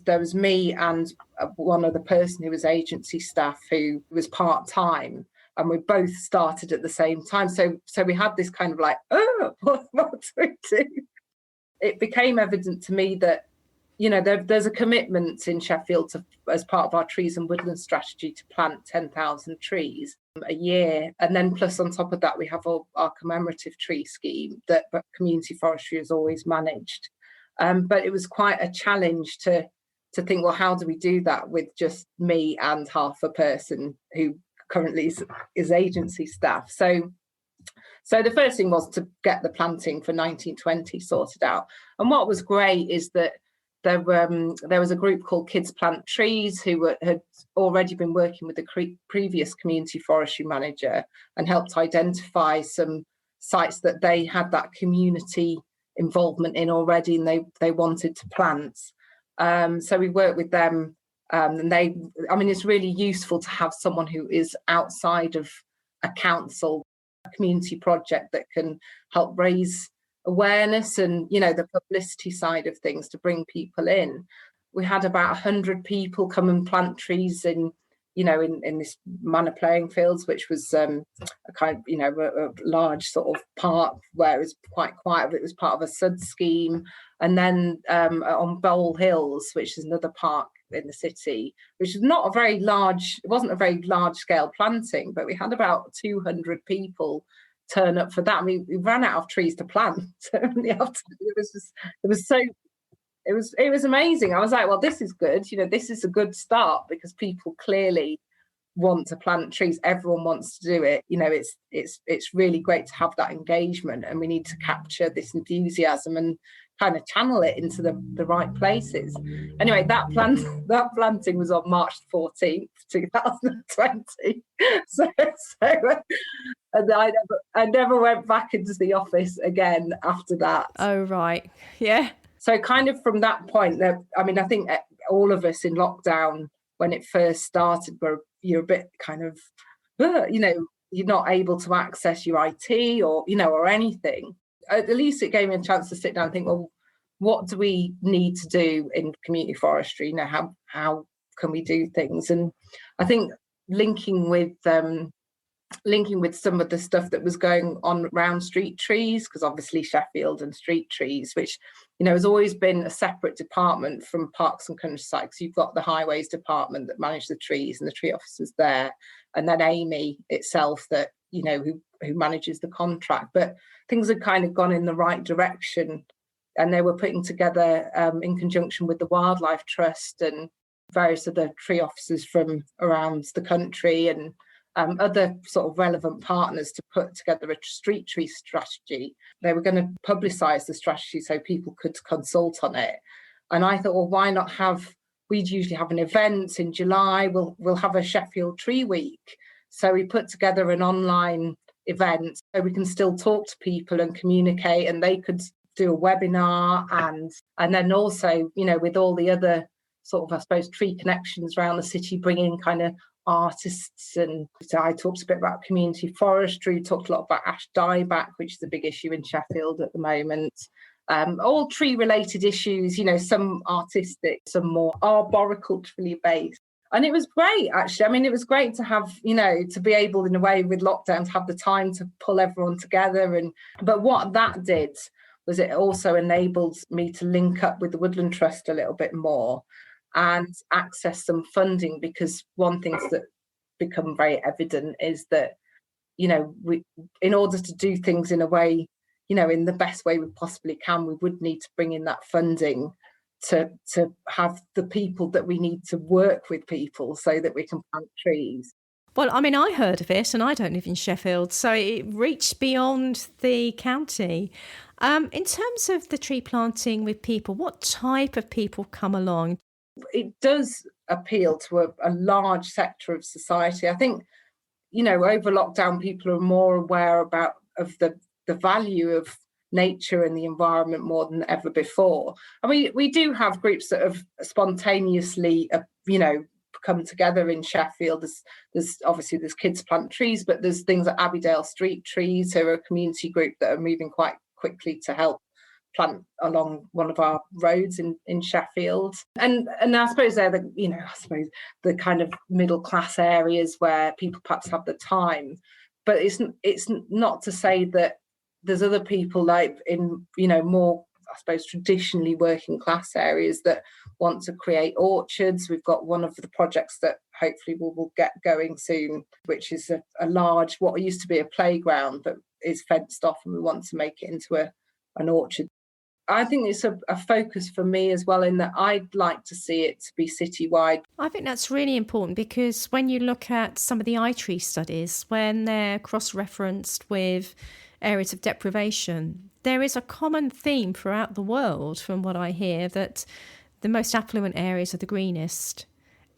There was me and one other person who was agency staff who was part-time, and we both started at the same time. So we had this kind of like, what do we do? It became evident to me that, there's a commitment in Sheffield as part of our trees and woodland strategy to plant 10,000 trees a year. And then plus on top of that, we have our commemorative tree scheme that community forestry has always managed. But it was quite a challenge to think, well, how do we do that with just me and half a person who currently is agency staff? So the first thing was to get the planting for 1920 sorted out. And what was great is that there was a group called Kids Plant Trees who had already been working with the previous community forestry manager and helped identify some sites that they had that community involvement in already and they wanted to plant. So we worked with them, and it's really useful to have someone who is outside of a council, a community project that can help raise awareness and the publicity side of things to bring people in. We had about 100 people come and plant trees in this manor playing fields, which was a kind of a large sort of park where it was quite quiet. It was part of a SUD scheme. And then on Bowl Hills, which is another park in the city, which is not a very large, it wasn't a very large scale planting, but we had about 200 people turn up for that. We ran out of trees to plant. It was amazing. I was like, well, this is good. This is a good start because people clearly want to plant trees. Everyone wants to do it. It's really great to have that engagement, and we need to capture this enthusiasm and kind of channel it into the right places. Anyway, that planting was on March 14th, 2020. So and I never went back into the office again after that. Oh, right. Yeah. So kind of from that point, I think all of us in lockdown, when it first started, you're a bit kind of, you're not able to access your IT or anything. At least it gave me a chance to sit down and think, well, what do we need to do in community forestry? How can we do things? And I think linking with some of the stuff that was going on around street trees, because obviously Sheffield and street trees, which has always been a separate department from parks and countryside. So you've got the highways department that manage the trees and the tree officers there, and then Amy itself that who manages the contract. But things had kind of gone in the right direction, and they were putting together in conjunction with the Wildlife Trust and various other tree officers from around the country and other sort of relevant partners to put together a street tree strategy. They were going to publicise the strategy so people could consult on it. And I thought, well, why not we'd usually have an event in July, we'll have a Sheffield Tree Week. So we put together an online event so we can still talk to people and communicate, and they could do a webinar and then also, with all the other sort of, I suppose, tree connections around the city, bringing kind of artists. And so I talked a bit about community forestry, talked a lot about ash dieback, which is a big issue in Sheffield at the moment. All tree related issues, some artistic, some more arboriculturally based. And it was great, actually. It was great to have, to be able, in a way, with lockdown, to have the time to pull everyone together. But what that did was it also enabled me to link up with the Woodland Trust a little bit more and access some funding, because one thing that become very evident is that, we, in order to do things in a way, in the best way we possibly can, we would need to bring in that funding to have the people that we need to work with people so that we can plant trees. Well, I heard of it, and I don't live in Sheffield, so it reached beyond the county. In terms of the tree planting with people, what type of people come along? It does appeal to a large sector of society. I think, over lockdown, people are more aware of the the value of nature and the environment more than ever before. And we do have groups that have spontaneously, come together in Sheffield. There's Kids Plant Trees, but there's things like Abbeydale Street Trees, who are a community group that are moving quite quickly to help plant along one of our roads in Sheffield. And I suppose they're the kind of middle class areas where people perhaps have the time. But it's not to say that there's other people like in more, I suppose, traditionally working class areas that want to create orchards. We've got one of the projects that hopefully we'll get going soon, which is a large, what used to be a playground, but is fenced off, and we want to make it into an orchard. I think it's a focus for me as well, in that I'd like to see it to be citywide. I think that's really important, because when you look at some of the iTree studies, when they're cross-referenced with areas of deprivation, there is a common theme throughout the world, from what I hear, that the most affluent areas are the greenest,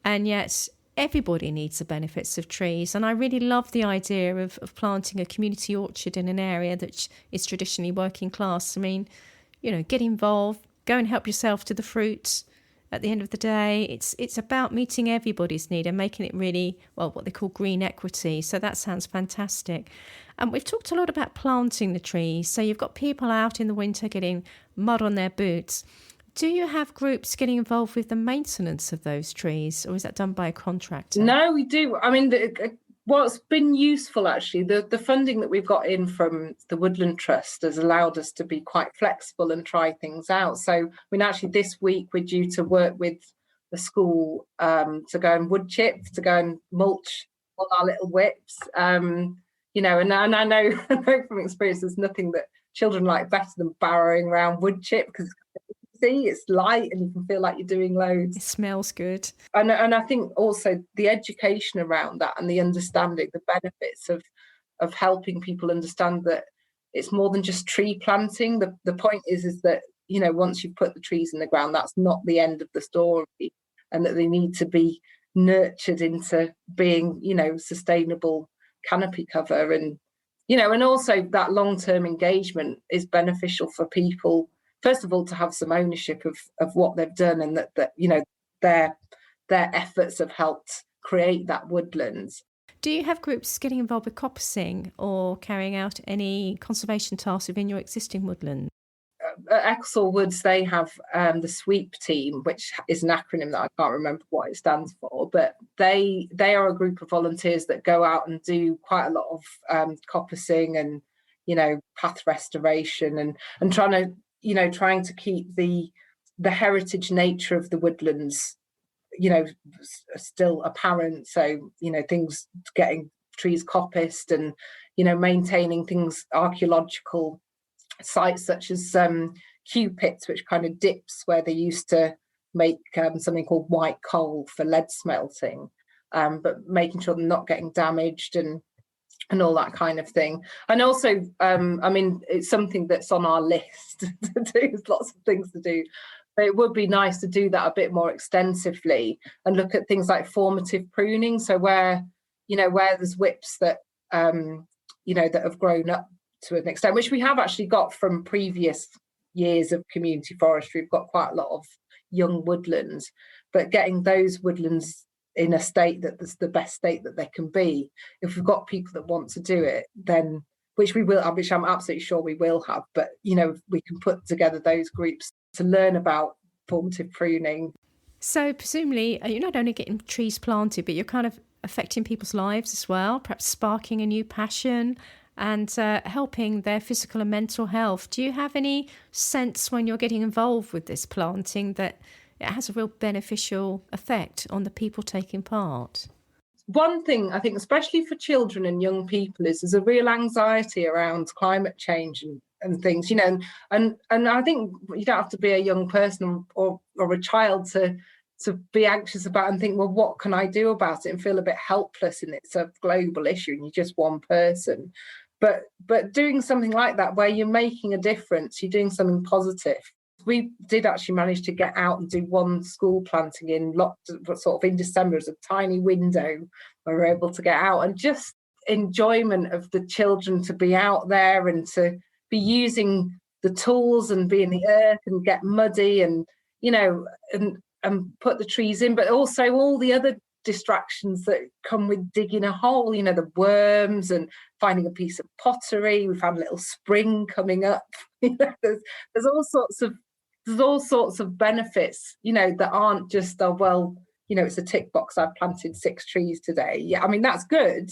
and yet everybody needs the benefits of trees. And I really love the idea of planting a community orchard in an area that is traditionally working class. I mean, get involved, go and help yourself to the fruit. At the end of the day, it's about meeting everybody's need and making it really, what they call green equity. So that sounds fantastic. And we've talked a lot about planting the trees. So you've got people out in the winter getting mud on their boots. Do you have groups getting involved with the maintenance of those trees, or is that done by a contractor? No, we do. I mean, what's been useful, actually, the funding that we've got in from the Woodland Trust has allowed us to be quite flexible and try things out. So, I mean, actually, this week we're due to work with the school to go and wood chip, to go and mulch all our little whips. And I know from experience, there's nothing that children like better than barrowing around wood chip, because it's light and you can feel like you're doing loads. It smells good. And I think also the education around that and the understanding, the benefits of helping people understand that it's more than just tree planting. The point is that, once you've put the trees in the ground, that's not the end of the story, and that they need to be nurtured into being, sustainable canopy cover. And, and also that long-term engagement is beneficial for people, first of all, to have some ownership of what they've done, and that their efforts have helped create that woodlands. Do you have groups getting involved with coppicing or carrying out any conservation tasks within your existing woodland? At Exall Woods, they have the SWEEP team, which is an acronym that I can't remember what it stands for, but they are a group of volunteers that go out and do quite a lot of coppicing and, path restoration and trying to keep the heritage nature of the woodlands, still apparent. So, things getting trees coppiced and, maintaining things, archaeological sites such as Q pits, which kind of dips where they used to make something called white coal for lead smelting, but making sure they're not getting damaged and all that kind of thing. And also, it's something that's on our list to do. There's lots of things to do, but it would be nice to do that a bit more extensively and look at things like formative pruning. So where there's whips that, that have grown up to an extent, which we have actually got from previous years of community forestry. We've got quite a lot of young woodlands, but getting those woodlands in a state that's the best state that they can be, if we've got people that want to do it, then which I'm absolutely sure we will have, but we can put together those groups to learn about formative pruning. So presumably you're not only getting trees planted, but you're kind of affecting people's lives as well, perhaps sparking a new passion and helping their physical and mental health. Do you have any sense when you're getting involved with this planting that it has a real beneficial effect on the people taking part? One thing I think, especially for children and young people, is there's a real anxiety around climate change and things, and I think you don't have to be a young person or a child to be anxious about and think, well, what can I do about it, and feel a bit helpless, and it's a global issue and you're just one person. But doing something like that where you're making a difference, you're doing something positive. We did actually manage to get out and do one school planting in December. It was a tiny window where we were able to get out, and just enjoyment of the children to be out there and to be using the tools and be in the earth and get muddy and, you know, and put the trees in, but also all the other distractions that come with digging a hole, you know, the worms and finding a piece of pottery. We found a little spring coming up. You know, there's all sorts of benefits, you know, that aren't just, oh, well, you know, it's a tick box, I've planted 6 trees today. Yeah, I mean, that's good,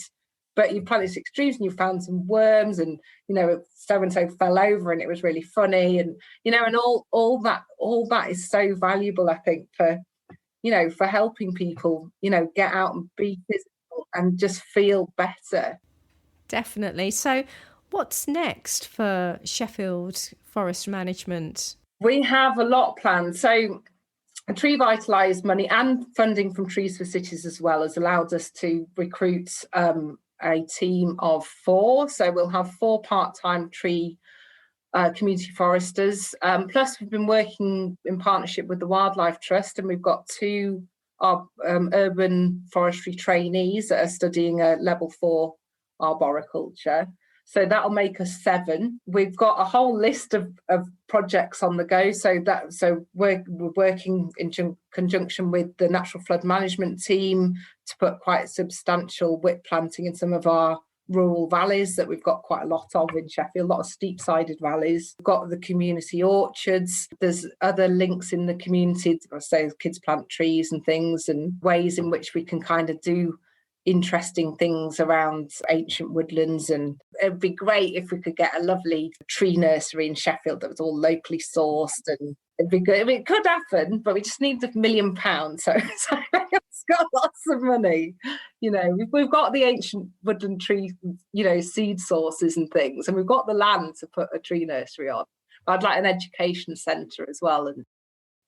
but you planted 6 trees and you found some worms and, you know, so-and-so fell over and it was really funny. And, you know, and all that is so valuable, I think, for, you know, for helping people, you know, get out and be physical and just feel better. Definitely. So what's next for Sheffield Forest Management? We have a lot planned. So Tree Vitalised money and funding from Trees for Cities as well has allowed us to recruit a team of 4. So we'll have 4 part-time tree community foresters. Plus we've been working in partnership with the Wildlife Trust, and we've got 2 urban forestry trainees that are studying a level 4 arboriculture. So that'll make us 7. We've got a whole list of projects on the go. So we're working in conjunction with the Natural Flood Management team to put quite substantial whip planting in some of our rural valleys that we've got quite a lot of in Sheffield, a lot of steep-sided valleys. We've got the community orchards. There's other links in the community, say kids plant trees and things, and ways in which we can kind of do interesting things around ancient woodlands. And it'd be great if we could get a lovely tree nursery in Sheffield that was all locally sourced, and it'd be good. I mean, it could happen, but we just need £1 million. So it's got lots of money. You know, we've got the ancient woodland tree, you know, seed sources and things, and we've got the land to put a tree nursery on. I'd like an education centre as well, and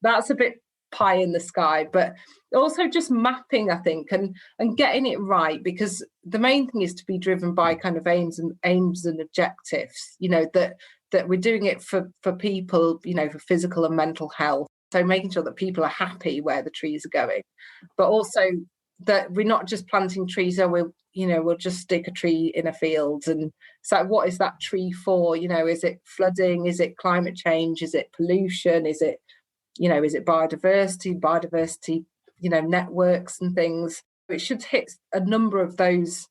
that's a bit pie in the sky, but also just mapping, I think, and getting it right, because the main thing is to be driven by kind of aims and objectives, you know, that we're doing it for people, you know, for physical and mental health. So making sure that people are happy where the trees are going, but also that we're not just planting trees, or we'll just stick a tree in a field. And so what is that tree for? You know, is it flooding? Is it climate change? Is it pollution? Is it, you know, is it biodiversity, you know, networks and things? It should hit a number of those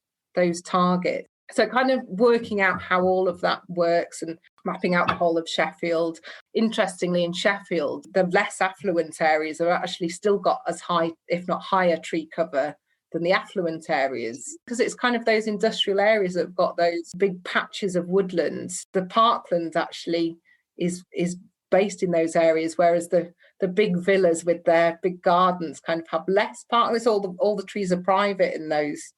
targets. So kind of working out how all of that works and mapping out the whole of Sheffield. Interestingly, in Sheffield, the less affluent areas have actually still got as high, if not higher, tree cover than the affluent areas, because it's kind of those industrial areas that have got those big patches of woodlands. The parkland actually is based in those areas, whereas the big villas with their big gardens kind of have less parklands. All the trees are private in those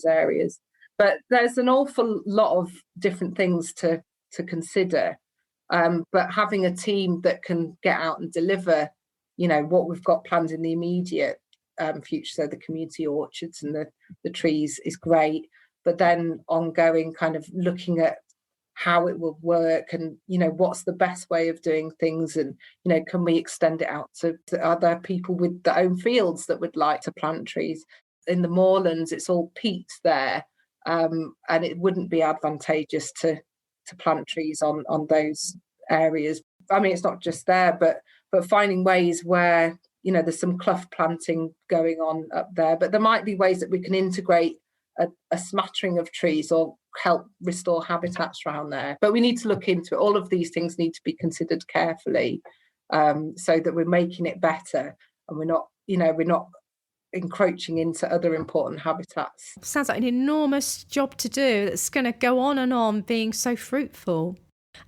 areas. But there's an awful lot of different things to consider. But having a team that can get out and deliver, you know, what we've got planned in the immediate future, so the community orchards and the trees, is great. But then ongoing, kind of looking at how it will work, and, you know, what's the best way of doing things, and, you know, can we extend it out to other people with their own fields that would like to plant trees? In the moorlands, it's all peat there, and it wouldn't be advantageous to plant trees on those areas. I mean, it's not just there, but finding ways where, you know, there's some clough planting going on up there, but there might be ways that we can integrate a smattering of trees or help restore habitats around there. But we need to look into it. All of these things need to be considered carefully, so that we're making it better and we're not encroaching into other important habitats. Sounds like an enormous job to do that's going to go on and on, being so fruitful.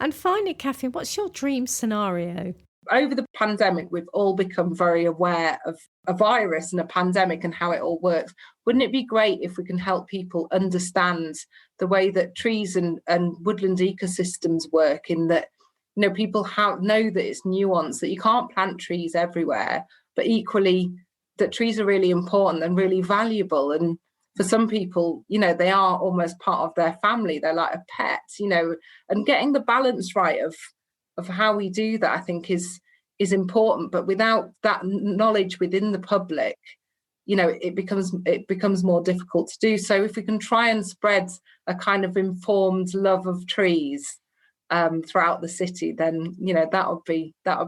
And finally, Catherine, what's your dream scenario? Over the pandemic, we've all become very aware of a virus and a pandemic and how it all works. Wouldn't it be great if we can help people understand the way that trees and woodland ecosystems work, in that, you know, people know that it's nuanced, that you can't plant trees everywhere, but equally that trees are really important and really valuable. And for some people, you know, they are almost part of their family. They're like a pet, you know, and getting the balance right of how we do that, I think is important. But without that knowledge within the public, it becomes more difficult to do. So if we can try and spread a kind of informed love of trees throughout the city, then that would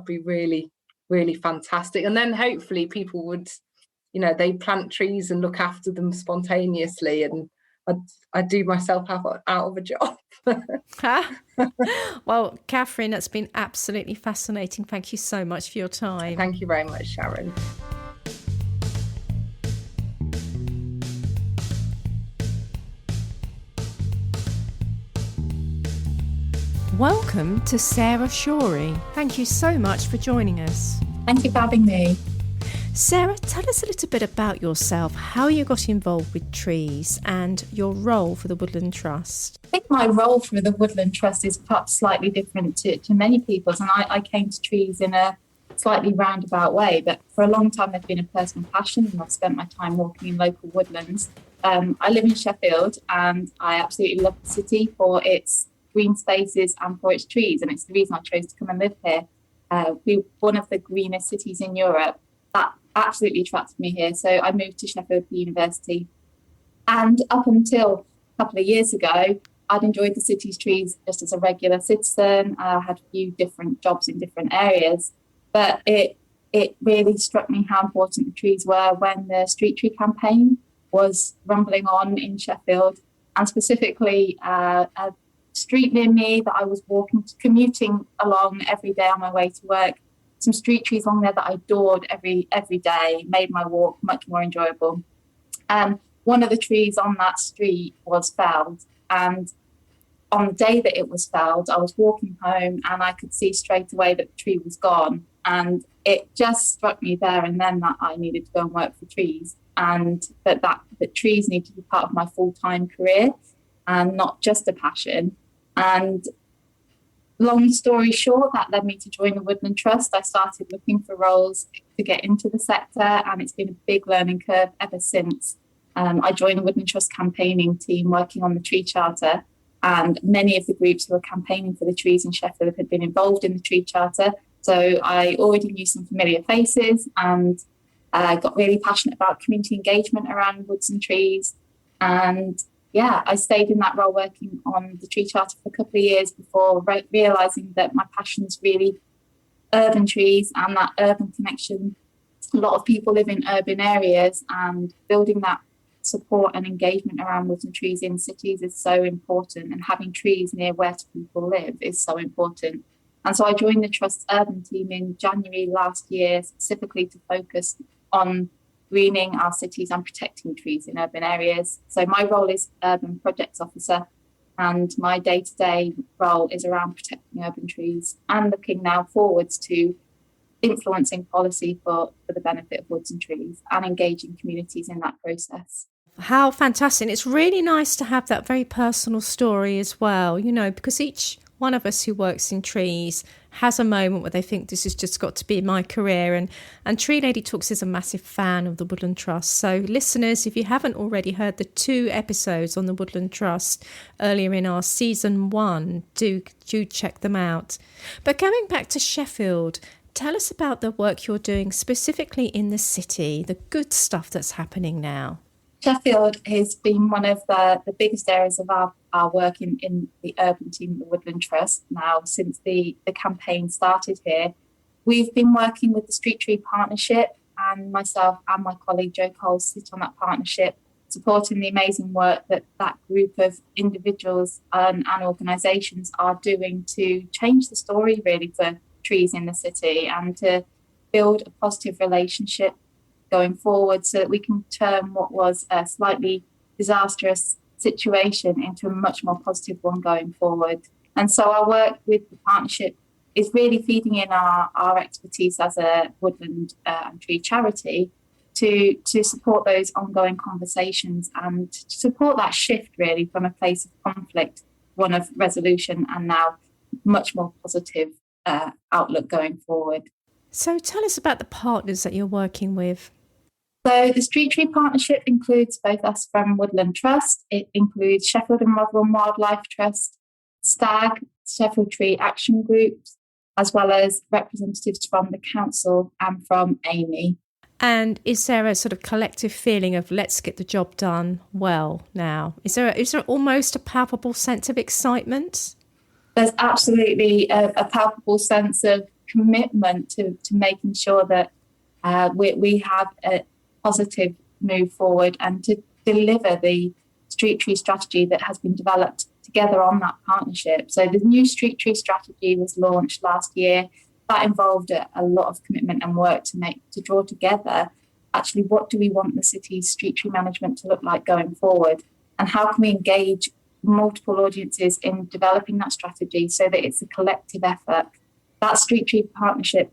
be really, really fantastic. And then hopefully people would, they plant trees and look after them spontaneously, and I'd do myself out of a job. Well, Catherine, that's been absolutely fascinating. Thank you so much for your time. Thank you very much, Sharon. Welcome to Sarah Shorey. Thank you so much for joining us. Thank you for having me. Sarah, tell us a little bit about yourself, how you got involved with trees and your role for the Woodland Trust. I think my role for the Woodland Trust is perhaps slightly different to many people's, and I came to trees in a slightly roundabout way, but for a long time they've been a personal passion, and I've spent my time walking in local woodlands. I live in Sheffield and I absolutely love the city for its green spaces and for its trees, and it's the reason I chose to come and live here. We're one of the greenest cities in Europe. That absolutely attracted me here. So I moved to Sheffield for university. And up until a couple of years ago, I'd enjoyed the city's trees just as a regular citizen. I had a few different jobs in different areas. But it really struck me how important the trees were when the street tree campaign was rumbling on in Sheffield. And specifically, a street near me that I was commuting along every day on my way to work, some street trees along there that I adored every day, made my walk much more enjoyable. One of the trees on that street was felled, and on the day that it was felled, I was walking home and I could see straight away that the tree was gone, and it just struck me there and then that I needed to go and work for trees, and that trees need to be part of my full-time career and not just a passion. And long story short, that led me to join the Woodland Trust. I started looking for roles to get into the sector, and it's been a big learning curve ever since. I joined the Woodland Trust campaigning team working on the tree charter, and many of the groups who were campaigning for the trees in Sheffield had been involved in the tree charter. So I already knew some familiar faces and got really passionate about community engagement around woods and trees. And yeah, I stayed in that role working on the tree charter for a couple of years before realising that my passion is really urban trees and that urban connection. A lot of people live in urban areas, and building that support and engagement around woods and trees in cities is so important, and having trees near where people live is so important. And so I joined the Trust's urban team in January last year, specifically to focus on greening our cities and protecting trees in urban areas. So my role is Urban Projects Officer, and my day-to-day role is around protecting urban trees and looking now forwards to influencing policy for the benefit of woods and trees and engaging communities in that process. How fantastic. It's really nice to have that very personal story as well, because each one of us who works in trees has a moment where they think this has just got to be my career. And Tree Lady Talks is a massive fan of the Woodland Trust. So listeners, if you haven't already heard the 2 episodes on the Woodland Trust earlier in our season 1, do check them out. But going back to Sheffield, tell us about the work you're doing specifically in the city, the good stuff that's happening now. Sheffield has been one of the biggest areas of our work in the urban team of the Woodland Trust now since the campaign started here. We've been working with the Street Tree Partnership, and myself and my colleague Jo Cole sit on that partnership, supporting the amazing work that group of individuals and organisations are doing to change the story really for trees in the city and to build a positive relationship going forward so that we can turn what was a slightly disastrous situation into a much more positive one going forward. And so our work with the partnership is really feeding in our expertise as a woodland and tree charity to support those ongoing conversations and to support that shift really from a place of conflict, one of resolution, and now much more positive outlook going forward. So tell us about the partners that you're working with. So the Street Tree Partnership includes both us from Woodland Trust. It includes Sheffield and Rotherham Wildlife Trust, STAG, Sheffield Tree Action Groups, as well as representatives from the council and from AMY. And is there a sort of collective feeling of let's get the job done well now? Is there almost a palpable sense of excitement? There's absolutely a palpable sense of commitment to making sure that we have a positive move forward and to deliver the street tree strategy that has been developed together on that partnership. So the new street tree strategy was launched last year. That involved a lot of commitment and work to draw together actually what do we want the city's street tree management to look like going forward, and how can we engage multiple audiences in developing that strategy so that it's a collective effort. That street tree partnership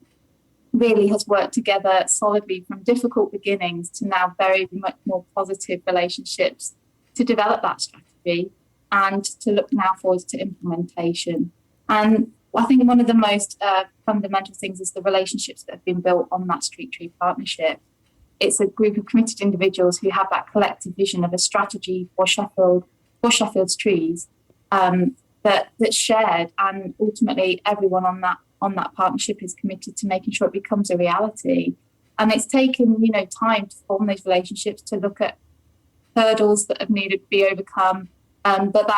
really has worked together solidly from difficult beginnings to now very much more positive relationships to develop that strategy and to look now forward to implementation. And I think one of the most fundamental things is the relationships that have been built on that street tree partnership. It's a group of committed individuals who have that collective vision of a strategy for Sheffield's trees that's shared, and ultimately everyone on that partnership is committed to making sure it becomes a reality. And it's taken time to form those relationships, to look at hurdles that have needed to be overcome. But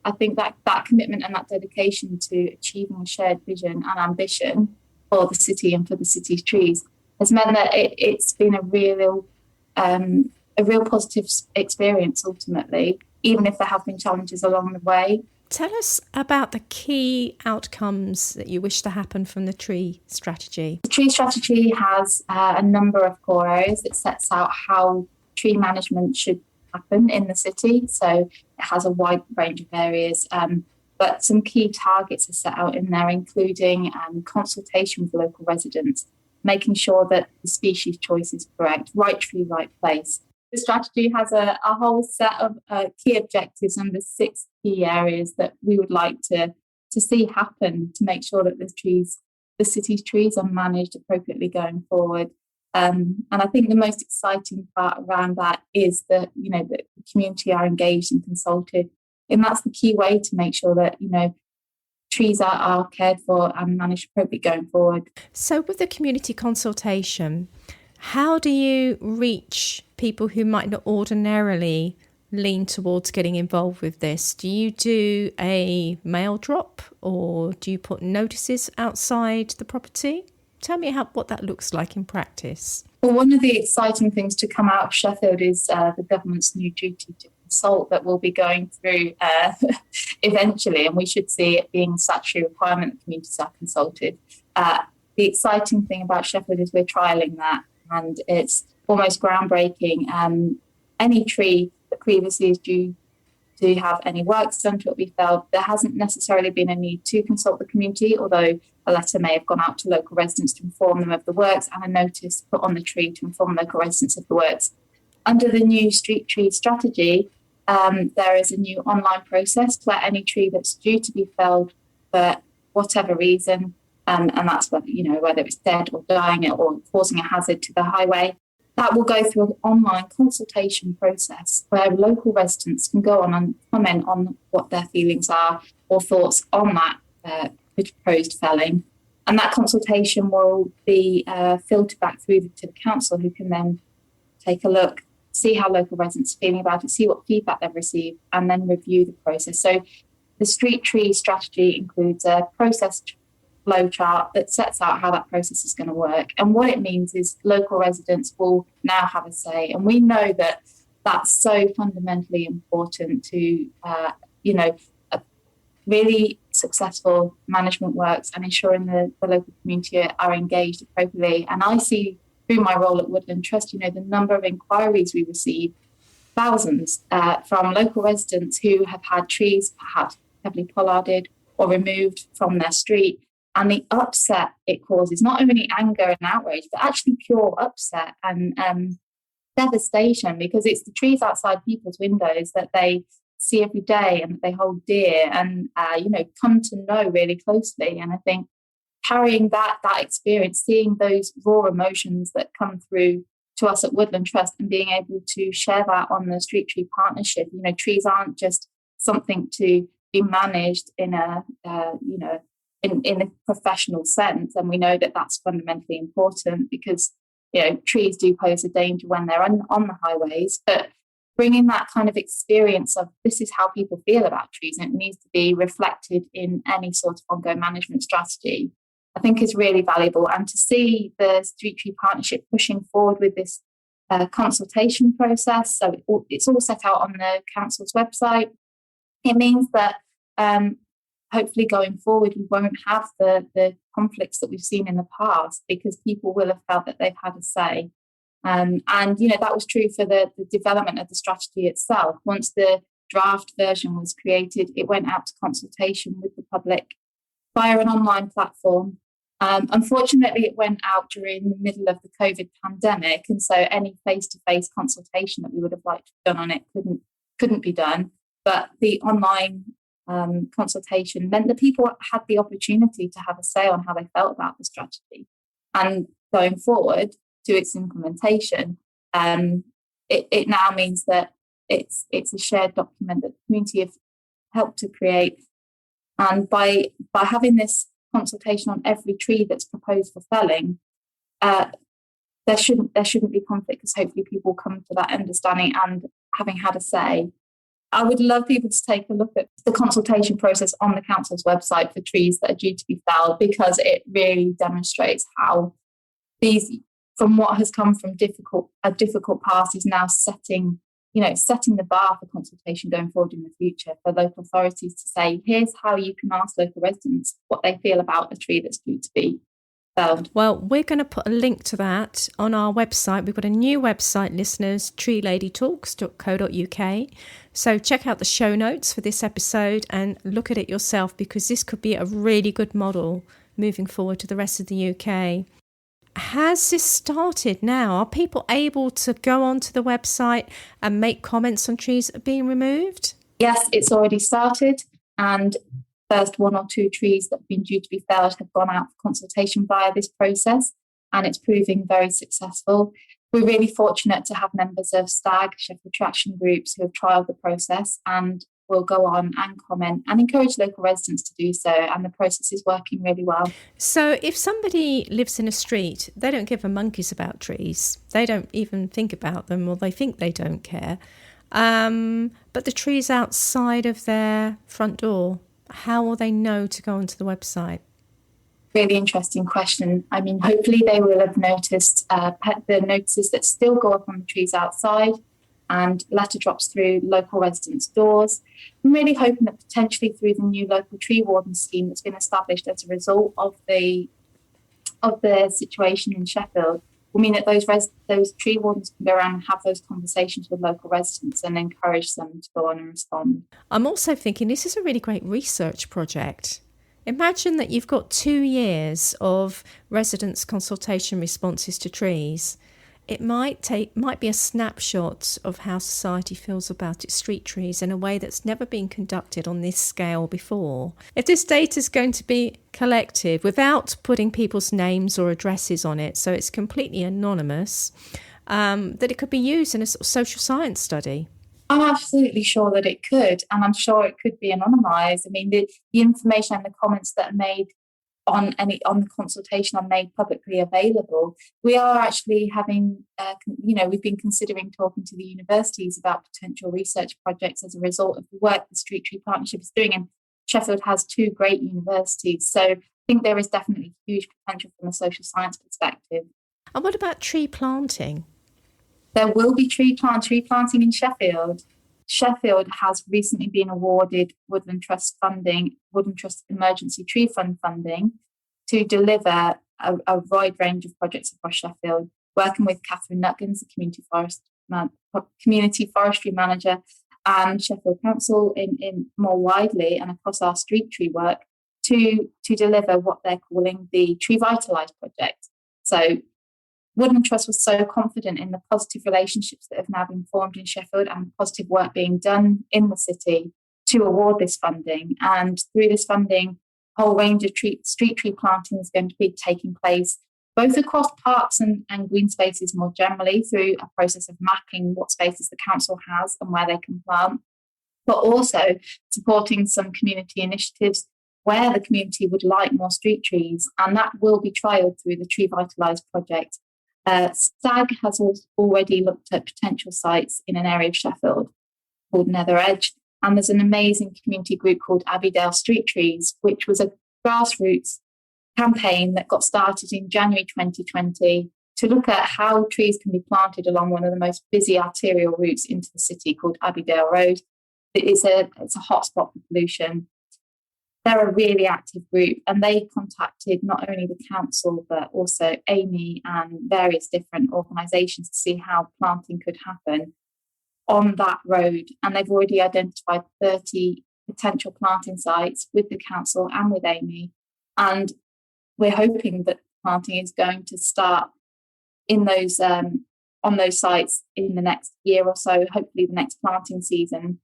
I think that commitment and that dedication to achieving a shared vision and ambition for the city and for the city's trees has meant that it's been a real positive experience ultimately, even if there have been challenges along the way. Tell us about the key outcomes that you wish to happen from the tree strategy. The tree strategy has a number of core areas. It sets out how tree management should happen in the city. So it has a wide range of areas, but some key targets are set out in there, including consultation with local residents, making sure that the species choice is correct, right tree, right place. The strategy has a whole set of key objectives under 6 key areas that we would like to see happen to make sure that the city's trees are managed appropriately going forward. And I think the most exciting part around that is that the community are engaged and consulted, and that's the key way to make sure that trees are cared for and managed appropriately going forward. So with the community consultation, how do you reach people who might not ordinarily lean towards getting involved with this? Do you do a mail drop, or do you put notices outside the property? Tell me what that looks like in practice. Well, one of the exciting things to come out of Sheffield is the government's new duty to consult that we'll be going through eventually, and we should see it being a statutory requirement that communities are consulted. The exciting thing about Sheffield is we're trialling that, and it's almost groundbreaking. Any tree that previously is due to have any works done to it be felled, there hasn't necessarily been a need to consult the community, although a letter may have gone out to local residents to inform them of the works, and a notice put on the tree to inform local residents of the works. Under the new street tree strategy, there is a new online process where any tree that's due to be felled for whatever reason, and that's whether it's dead or dying or causing a hazard to the highway, that will go through an online consultation process where local residents can go on and comment on what their feelings are or thoughts on that proposed felling. And that consultation will be filtered back through to the council, who can then take a look, see how local residents are feeling about it, see what feedback they've received, and then review the process. So the street tree strategy includes a process flow chart that sets out how that process is going to work. And what it means is local residents will now have a say. And we know that that's so fundamentally important to, really successful management works and ensuring the local community are engaged appropriately. And I see through my role at Woodland Trust, the number of inquiries we receive, thousands from local residents who have had trees perhaps heavily pollarded or removed from their street. And the upset it causes, not only anger and outrage, but actually pure upset and devastation, because it's the trees outside people's windows that they see every day and that they hold dear and, come to know really closely. And I think carrying that experience, seeing those raw emotions that come through to us at Woodland Trust and being able to share that on the Street Tree Partnership, trees aren't just something to be managed in a professional sense. And we know that that's fundamentally important, because trees do pose a danger when they're on the highways, but bringing that kind of experience of this is how people feel about trees, and it needs to be reflected in any sort of ongoing management strategy, I think is really valuable. And to see the Street Tree Partnership pushing forward with this consultation process, so it's all set out on the council's website, it means that hopefully going forward we won't have the conflicts that we've seen in the past, because people will have felt that they've had a say. And that was true for the development of the strategy itself. Once the draft version was created, it went out to consultation with the public via an online platform. Unfortunately, it went out during the middle of the COVID pandemic, and so any face-to-face consultation that we would have liked to have done on it couldn't be done. But the online consultation meant that people had the opportunity to have a say on how they felt about the strategy. And going forward to its implementation, it now means that it's a shared document that the community have helped to create. And by having this consultation on every tree that's proposed for felling, there shouldn't be conflict, because hopefully people come to that understanding and having had a say. I would love people to take a look at the consultation process on the council's website for trees that are due to be felled, because it really demonstrates how these, from what has come from a difficult past, is now setting the bar for consultation going forward in the future for local authorities to say, here's how you can ask local residents what they feel about a tree that's due to be felled. Well, we're going to put a link to that on our website. We've got a new website, listeners, treeladytalks.co.uk. So check out the show notes for this episode and look at it yourself, because this could be a really good model moving forward to the rest of the UK. Has this started now? Are people able to go onto the website and make comments on trees that are being removed? Yes, it's already started, and first 1 or 2 trees that have been due to be felled have gone out for consultation via this process, and it's proving very successful. We're really fortunate to have members of STAG, Sheffield Traction Groups, who have trialled the process and will go on and comment and encourage local residents to do so, and the process is working really well. So if somebody lives in a street, they don't give a monkeys about trees, they don't even think about them, or they think they don't care, but the tree's outside of their front door, how will they know to go onto the website? Really interesting question. I mean, hopefully they will have noticed the notices that still go up on the trees outside, and letter drops through local residents' doors. I'm really hoping that potentially through the new local tree warden scheme that's been established as a result of the situation in Sheffield will mean that those tree wardens can go around and have those conversations with local residents and encourage them to go on and respond. I'm also thinking this is a really great research project. Imagine that you've got 2 years of residents' consultation responses to trees. It might be a snapshot of how society feels about its street trees in a way that's never been conducted on this scale before. If this data is going to be collected without putting people's names or addresses on it, so it's completely anonymous, that it could be used in a sort of social science study. I'm absolutely sure that it could, and I'm sure it could be anonymised. I mean, the information and the comments that are made on the consultation are made publicly available. We are actually having, we've been considering talking to the universities about potential research projects as a result of the work the Street Tree Partnership is doing. And Sheffield has 2 great universities, so I think there is definitely huge potential from a social science perspective. And what about tree planting? There will be tree planting in Sheffield. Sheffield has recently been awarded Woodland Trust Emergency Tree Fund funding to deliver a wide range of projects across Sheffield, working with Catharine Nuttgens, the community forestry manager, and Sheffield Council in more widely and across our street tree work to deliver what they're calling the Tree Vitalise project. So Woodland Trust was so confident in the positive relationships that have now been formed in Sheffield and the positive work being done in the city to award this funding. And through this funding, a whole range of street tree planting is going to be taking place, both across parks and green spaces more generally, through a process of mapping what spaces the council has and where they can plant, but also supporting some community initiatives where the community would like more street trees. And that will be trialled through the Tree Vitalise project SAG has already looked at potential sites in an area of Sheffield called Nether Edge. And there's an amazing community group called Abbeydale Street Trees, which was a grassroots campaign that got started in January 2020 to look at how trees can be planted along one of the most busy arterial routes into the city called Abbeydale Road. It's a hotspot for pollution. They're a really active group, and they contacted not only the council but also Amy and various different organisations to see how planting could happen on that road. And they've already identified 30 potential planting sites with the council and with Amy. And we're hoping that planting is going to start in those on those sites in the next year or so, hopefully the next planting season.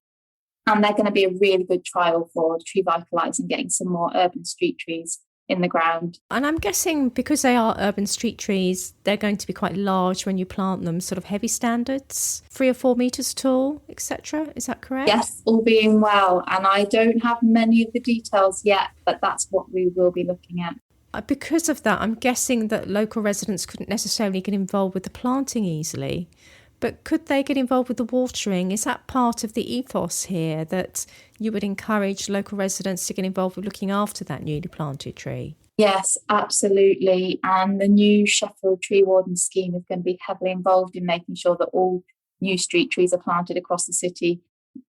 And they're going to be a really good trial for tree vitalising and getting some more urban street trees in the ground. And I'm guessing because they are urban street trees, they're going to be quite large when you plant them, sort of heavy standards, 3 or 4 metres tall, etc. Is that correct? Yes, all being well. And I don't have many of the details yet, but that's what we will be looking at. Because of that, I'm guessing that local residents couldn't necessarily get involved with the planting easily. But could they get involved with the watering? Is that part of the ethos here, that you would encourage local residents to get involved with looking after that newly planted tree? Yes, absolutely. And the new Sheffield Tree Warden scheme is going to be heavily involved in making sure that all new street trees are planted across the city.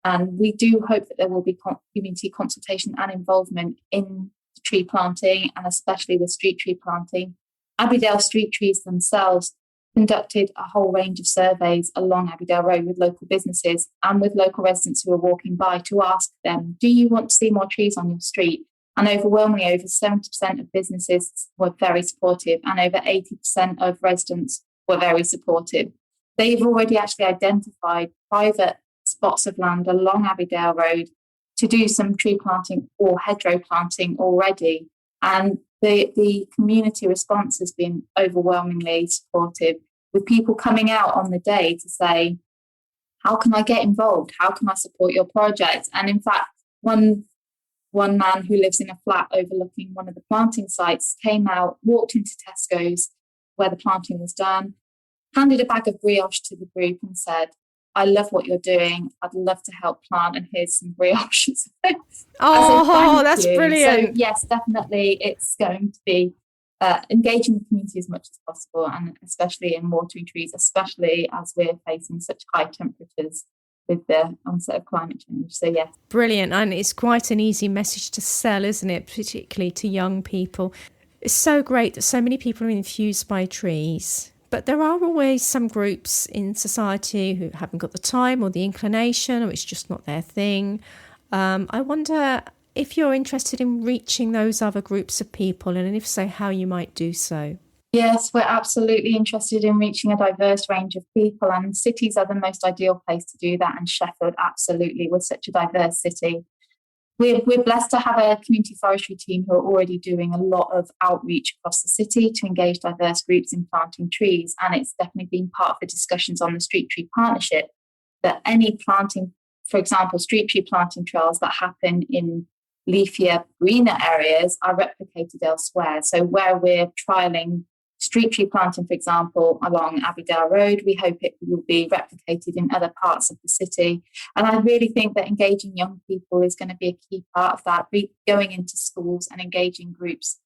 And we do hope that there will be community consultation and involvement in tree planting, and especially with street tree planting. Abbeydale Street Trees themselves conducted a whole range of surveys along Abbeydale Road with local businesses and with local residents who were walking by to ask them, do you want to see more trees on your street? And overwhelmingly, over 70% of businesses were very supportive, and over 80% of residents were very supportive. They've already actually identified private spots of land along Abbeydale Road to do some tree planting or hedgerow planting already. And the community response has been overwhelmingly supportive, with people coming out on the day to say, how can I get involved? How can I support your project? And in fact, one man who lives in a flat overlooking one of the planting sites came out, walked into Tesco's where the planting was done, handed a bag of brioche to the group and said, I love what you're doing. I'd love to help plant, and here's some brioches. Oh, that's brilliant. So yes, definitely it's going to be engaging the community as much as possible, and especially in watering trees, especially as we're facing such high temperatures with the onset of climate change. So yes. Brilliant. And it's quite an easy message to sell, isn't it? Particularly to young people. It's so great that so many people are infused by trees. But there are always some groups in society who haven't got the time or the inclination, or it's just not their thing. I wonder if you're interested in reaching those other groups of people, and if so, how you might do so. Yes, we're absolutely interested in reaching a diverse range of people, and cities are the most ideal place to do that. And Sheffield, absolutely, we're such a diverse city. We're blessed to have a community forestry team who are already doing a lot of outreach across the city to engage diverse groups in planting trees. And it's definitely been part of the discussions on the Street Tree Partnership that any planting, for example, street tree planting trails that happen in leafier, greener areas are replicated elsewhere. So where we're trialling street tree planting, for example, along Abbeydale Road, we hope it will be replicated in other parts of the city. And I really think that engaging young people is going to be a key part of that, going into schools and engaging groups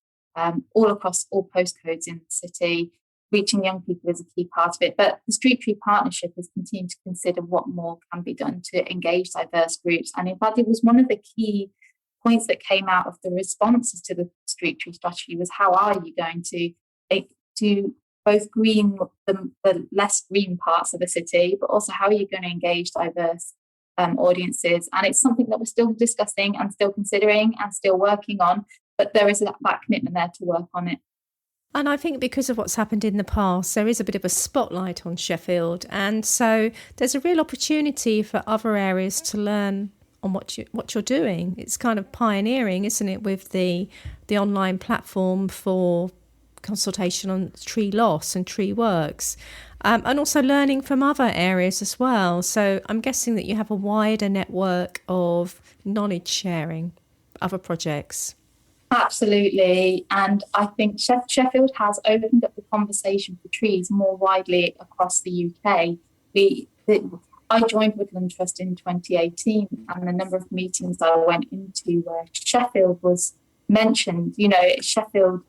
all across all postcodes in the city. Reaching young people is a key part of it. But the Street Tree Partnership is continuing to consider what more can be done to engage diverse groups. And in fact, it was one of the key points that came out of the responses to the Street Tree strategy was, how are you going to both green the less green parts of the city, but also how are you going to engage diverse audiences? And it's something that we're still discussing and still considering and still working on, but there is that commitment there to work on it. And I think because of what's happened in the past, there is a bit of a spotlight on Sheffield, and so there's a real opportunity for other areas to learn on what you're doing. It's kind of pioneering, isn't it, with the online platform for consultation on tree loss and tree works, and also learning from other areas as well. So I'm guessing that you have a wider network of knowledge sharing, other projects. Absolutely. And I think Sheffield has opened up the conversation for trees more widely across the UK. I joined Woodland Trust in 2018, and the number of meetings I went into where Sheffield was mentioned, Sheffield,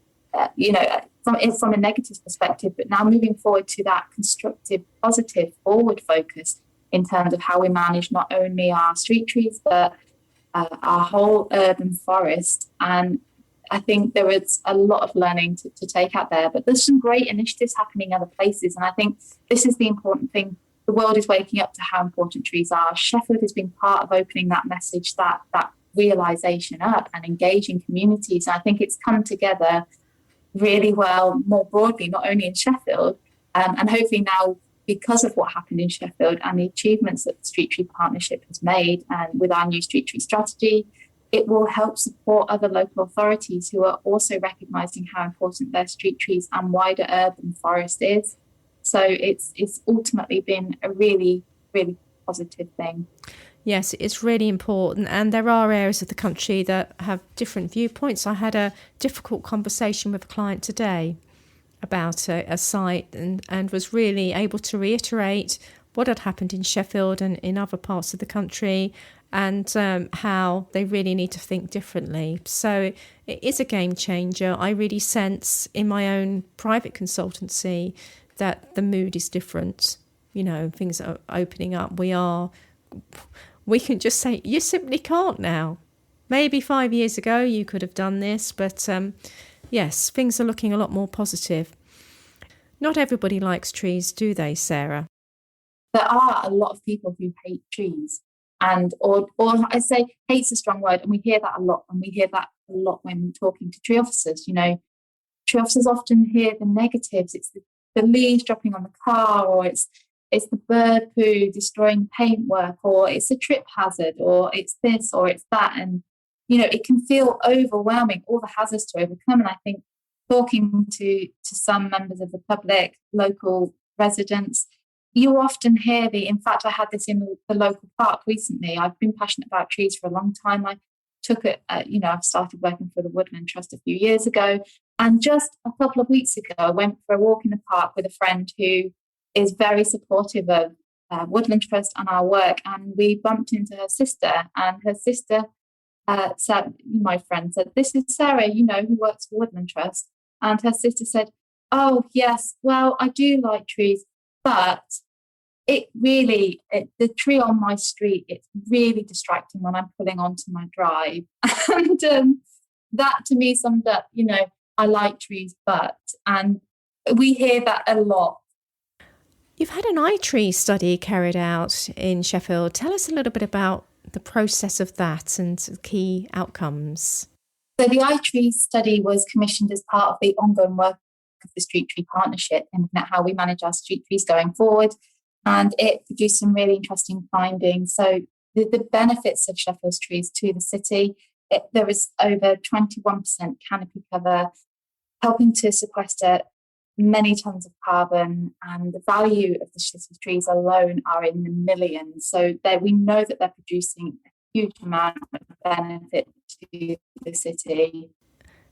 from a negative perspective, but now moving forward to that constructive, positive, forward focus in terms of how we manage not only our street trees, but our whole urban forest. And I think there is a lot of learning to take out there, but there's some great initiatives happening other places. And I think this is the important thing. The world is waking up to how important trees are. Sheffield has been part of opening that message, that realisation up and engaging communities. And I think it's come together really well more broadly, not only in Sheffield, and hopefully now, because of what happened in Sheffield and the achievements that the Street Tree Partnership has made, and with our new Street Tree strategy, it will help support other local authorities who are also recognising how important their street trees and wider urban forest is. So it's ultimately been a really, really positive thing. Yes, it's really important, and there are areas of the country that have different viewpoints. I had a difficult conversation with a client today about a site and was really able to reiterate what had happened in Sheffield and in other parts of the country, and how they really need to think differently. So it is a game changer. I really sense in my own private consultancy that the mood is different. Things are opening up. We can just say, you simply can't now. Maybe 5 years ago you could have done this, but yes, things are looking a lot more positive. Not everybody likes trees, do they, Sarah? There are a lot of people who hate trees. And or I say hate's a strong word, and we hear that a lot, and we hear that a lot when talking to tree officers. Tree officers often hear the negatives. It's the leaves dropping on the car, or it's the bird poo destroying paintwork, or it's a trip hazard, or it's this, or it's that. And, it can feel overwhelming, all the hazards to overcome. And I think talking to some members of the public, local residents, you often hear in fact, I had this in the local park recently. I've been passionate about trees for a long time. I took it, I've started working for the Woodland Trust a few years ago. And just a couple of weeks ago, I went for a walk in the park with a friend who is very supportive of Woodland Trust and our work. And we bumped into her sister, and her sister said, my friend said, "This is Sarah, who works for Woodland Trust." And her sister said, "Oh, yes, well, I do like trees, but the tree on my street, it's really distracting when I'm pulling onto my drive." And that to me summed up, I like trees, and we hear that a lot. You've had an iTree study carried out in Sheffield. Tell us a little bit about the process of that and key outcomes. So the iTree study was commissioned as part of the ongoing work of the Street Tree Partnership, and looking at how we manage our street trees going forward. And it produced some really interesting findings. So the benefits of Sheffield's trees to the city, there was over 21% canopy cover, helping to sequester many tons of carbon, and the value of the city trees alone are in the millions. So we know that they're producing a huge amount of benefit to the city.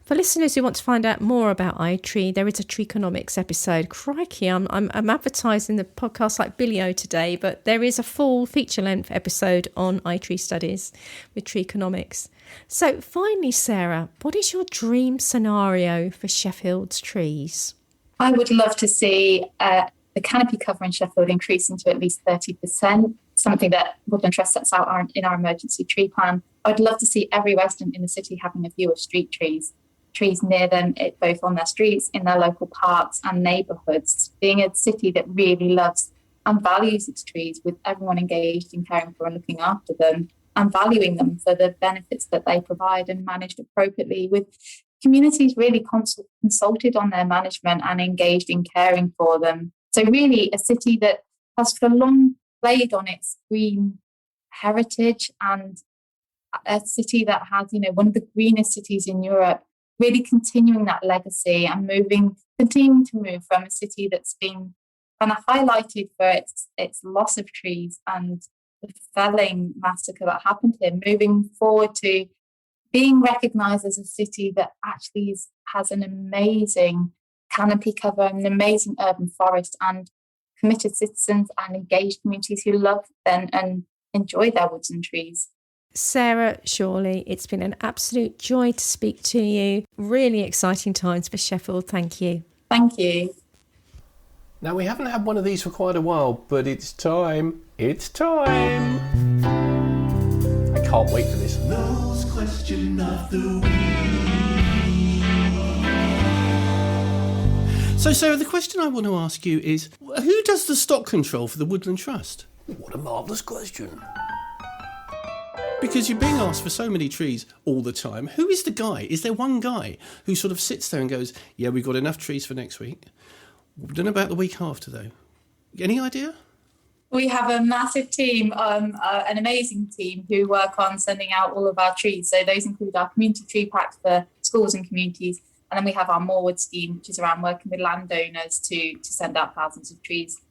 For listeners who want to find out more about iTree, there is a Treeconomics episode. Crikey, I'm advertising the podcast like Billy-O today, but there is a full feature-length episode on iTree studies with Treeconomics. So finally, Sarah, what is your dream scenario for Sheffield's trees? I would love to see the canopy cover in Sheffield increasing to at least 30%, something that Woodland Trust sets out in our emergency tree plan. I'd love to see every resident in the city having a view of street trees near them, both on their streets, in their local parks and neighbourhoods, being a city that really loves and values its trees, with everyone engaged in caring for and looking after them and valuing them for the benefits that they provide, and managed appropriately, with communities really consulted on their management and engaged in caring for them. So really a city that has for long played on its green heritage, and a city that has, one of the greenest cities in Europe, really continuing that legacy and continuing to move from a city that's been kind of highlighted for its loss of trees and the felling massacre that happened here, moving forward to being recognised as a city that actually has an amazing canopy cover, an amazing urban forest, and committed citizens and engaged communities who love and enjoy their woods and trees. Sarah, Shirley, it's been an absolute joy to speak to you. Really exciting times for Sheffield. Thank you. Thank you. Now, we haven't had one of these for quite a while, but it's time. It's time. I can't wait for this. Noel's question of the week. So, Sarah, the question I want to ask you is, who does the stock control for the Woodland Trust? What a marvellous question. Because you're being asked for so many trees all the time. Who is the guy? Is there one guy who sort of sits there and goes, yeah, we've got enough trees for next week? We don't know about the week after, though. Any idea? We have a massive team, an amazing team who work on sending out all of our trees. So those include our community tree packs for schools and communities. And then we have our Morewood scheme, which is around working with landowners to send out thousands of trees,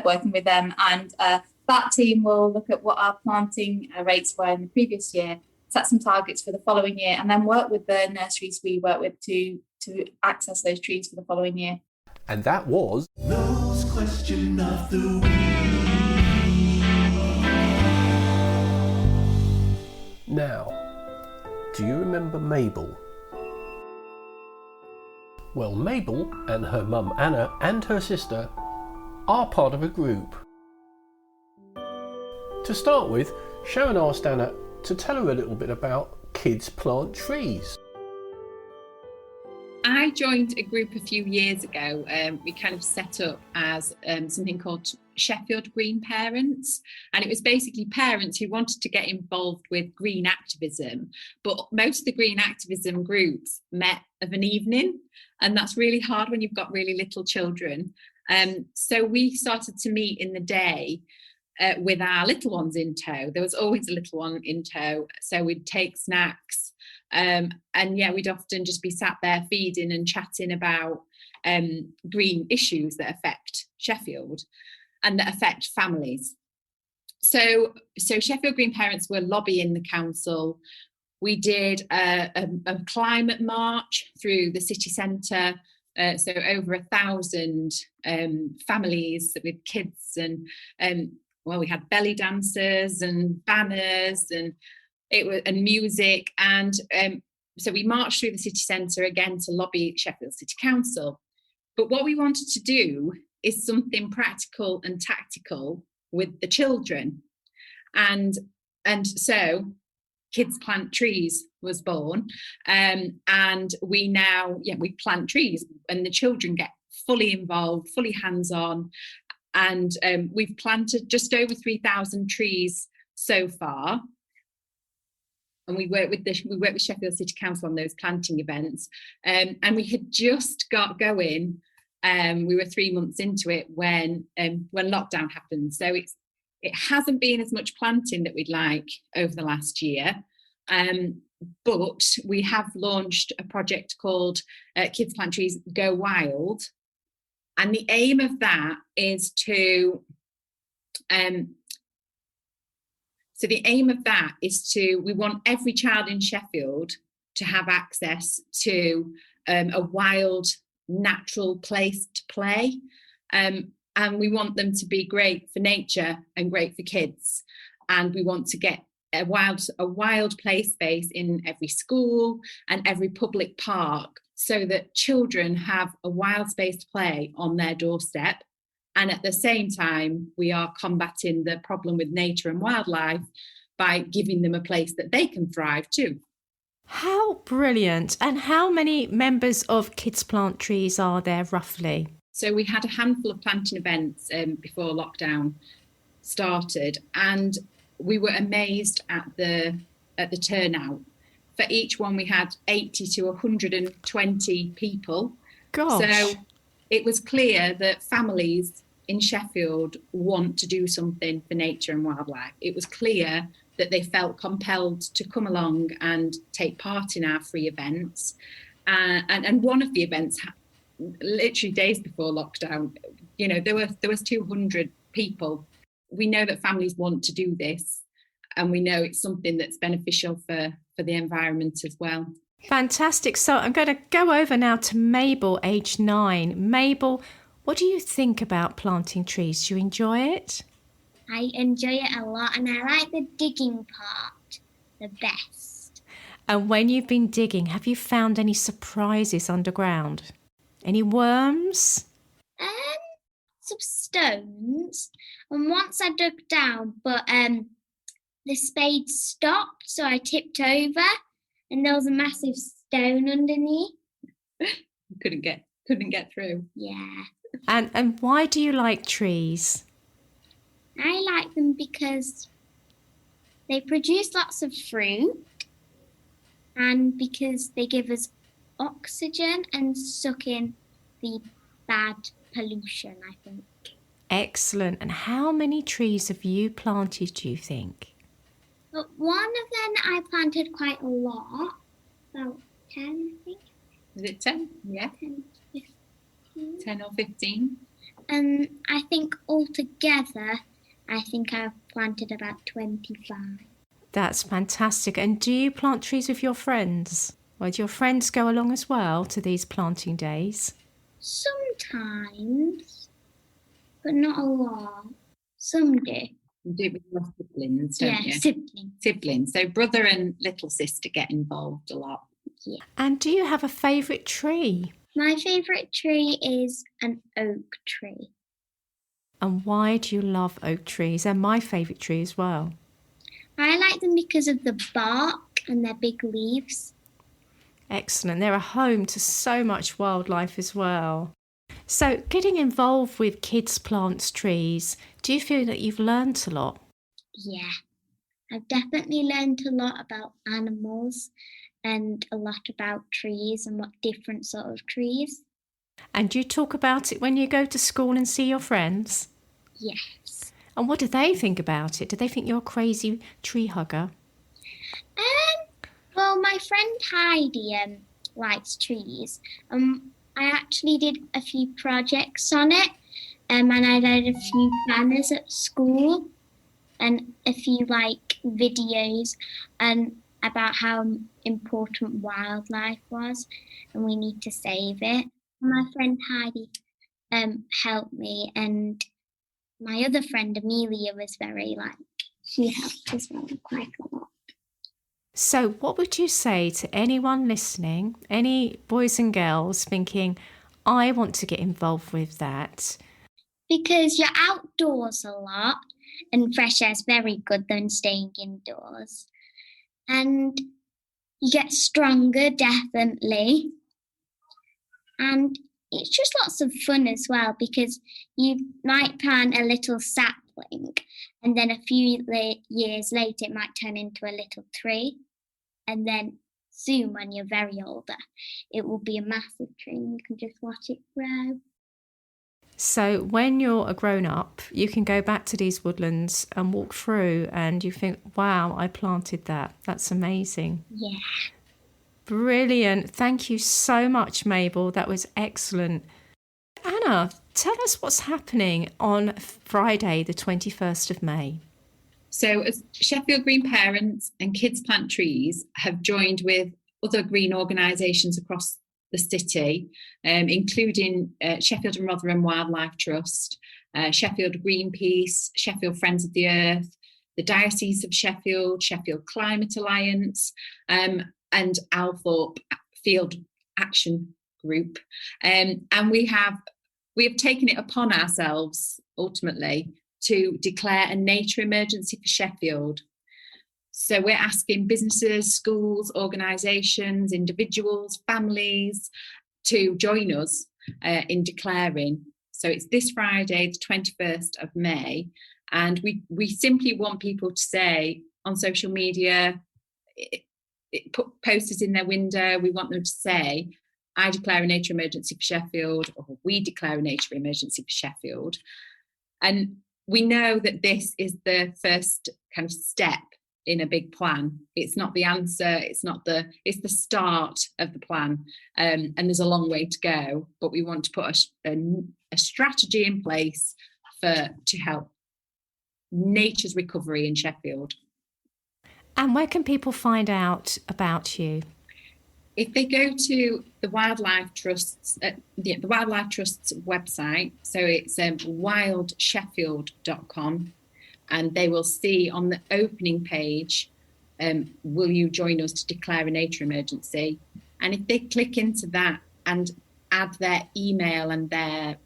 working with them. And that team will look at what our planting rates were in the previous year, set some targets for the following year, and then work with the nurseries we work with to access those trees for the following year. And that was Noel's question of the week. Now, do you remember Mabel? Well, Mabel and her mum Anna and her sister are part of a group. To start with, Sharon asked Anna to tell her a little bit about Kids Plant Trees. I joined a group a few years ago. We kind of set up as something called Sheffield Green Parents, and it was basically parents who wanted to get involved with green activism, but most of the green activism groups met of an evening, and that's really hard when you've got really little children. So we started to meet in the day with our little ones in tow. There was always a little one in tow, so we'd take snacks. And yeah, we'd often just be sat there feeding and chatting about green issues that affect Sheffield and that affect families. So Sheffield Green Parents were lobbying the council. We did a climate march through the city centre. So over 1,000 families with kids, and well, we had belly dancers and banners and music, and so we marched through the city centre again to lobby Sheffield City Council. But what we wanted to do is something practical and tactical with the children, and so Kids Plant Trees was born, and we plant trees, and the children get fully involved, fully hands-on, and we've planted just over 3,000 trees so far. And we work with Sheffield City Council on those planting events, and we had just got going. We were 3 months into it when lockdown happened. So it hasn't been as much planting that we'd like over the last year, but we have launched a project called Kids Plant Trees Go Wild, and the aim of that is to we want every child in Sheffield to have access to a wild, natural place to play. And we want them to be great for nature and great for kids. And we want to get a wild play space in every school and every public park so that children have a wild space to play on their doorstep. And at the same time, we are combating the problem with nature and wildlife by giving them a place that they can thrive too. How brilliant. And how many members of Kids Plant Trees are there roughly? So we had a handful of planting events before lockdown started, and we were amazed at the turnout. For each one, we had 80 to 120 people. Gosh. So it was clear that families in Sheffield want to do something for nature and wildlife. It was clear that they felt compelled to come along and take part in our free events. And one of the events, literally days before lockdown, there was 200 people. We know that families want to do this, and we know it's something that's beneficial for for the environment as well. Fantastic. So I'm going to go over now to Mabel, age 9. Mabel, what do you think about planting trees? Do you enjoy it? I enjoy it a lot, and I like the digging part the best. And when you've been digging, have you found any surprises underground? Any worms? Some stones, and once I dug down, but the spade stopped, so I tipped over, and there was a massive stone underneath. Couldn't get through. Yeah. And why do you like trees? I like them because they produce lots of fruit, and because they give us oxygen and suck in the bad pollution, I think. Excellent. And how many trees have you planted, do you think? But one of them I planted quite a lot, about 10, I think. Is it 10? Yeah. 10, 15. 10 or 15. And I think altogether, I think I've planted about 25. That's fantastic. And do you plant trees with your friends? Or do your friends go along as well to these planting days? Sometimes, but not a lot. Some do. You do it with your siblings, don't you? Yeah, siblings. Siblings. So brother and little sister get involved a lot. Yeah. And do you have a favourite tree? My favourite tree is an oak tree. And why do you love oak trees? They're my favourite tree as well. I like them because of the bark and their big leaves. Excellent. They're a home to so much wildlife as well. So getting involved with kids plants trees, do you feel that you've learnt a lot? Yeah, I've definitely learned a lot about animals and a lot about trees and what different sort of trees. And do you talk about it when you go to school and see your friends? Yes. And what do they think about it? Do they think you're a crazy tree hugger? Well, my friend Heidi likes trees. I actually did a few projects on it, and I did a few banners at school and a few videos and about how important wildlife was, and we need to save it. My friend Heidi helped me, and my other friend Amelia was she helped as well quite a lot. So what would you say to anyone listening, any boys and girls thinking, I want to get involved with that? Because you're outdoors a lot, and fresh air is very good than staying indoors. And you get stronger, definitely. And it's just lots of fun as well, because you might plant a little sapling, and then a few years later it might turn into a little tree. And then soon, when you're very older, it will be a massive tree and you can just watch it grow. So when you're a grown-up, you can go back to these woodlands and walk through and you think, wow, I planted that. That's amazing. Yeah. Brilliant. Thank you so much, Mabel. That was excellent. Anna, tell us what's happening on Friday, the 21st of May. So as Sheffield Green Parents and Kids Plant Trees have joined with other green organisations across the city, including Sheffield and Rotherham Wildlife Trust, Sheffield Greenpeace, Sheffield Friends of the Earth, the Diocese of Sheffield, Sheffield Climate Alliance, and Althorpe Field Action Group. And we have taken it upon ourselves, ultimately, to declare a nature emergency for Sheffield. So we're asking businesses, schools, organisations, individuals, families to join us in declaring. So it's this Friday, the 21st of May, and we simply want people to say on social media, put posters in their window. We want them to say, I declare a nature emergency for Sheffield, or we declare a nature emergency for Sheffield. And we know that this is the first kind of step in a big plan. It's not the answer, it's the start of the plan. And there's a long way to go, but we want to put a strategy in place to help nature's recovery in Sheffield. And where can people find out about you? If they go to the Wildlife Trust's website, so it's wildsheffield.com, and they will see on the opening page, will you join us to declare a nature emergency? And if they click into that and add their email and their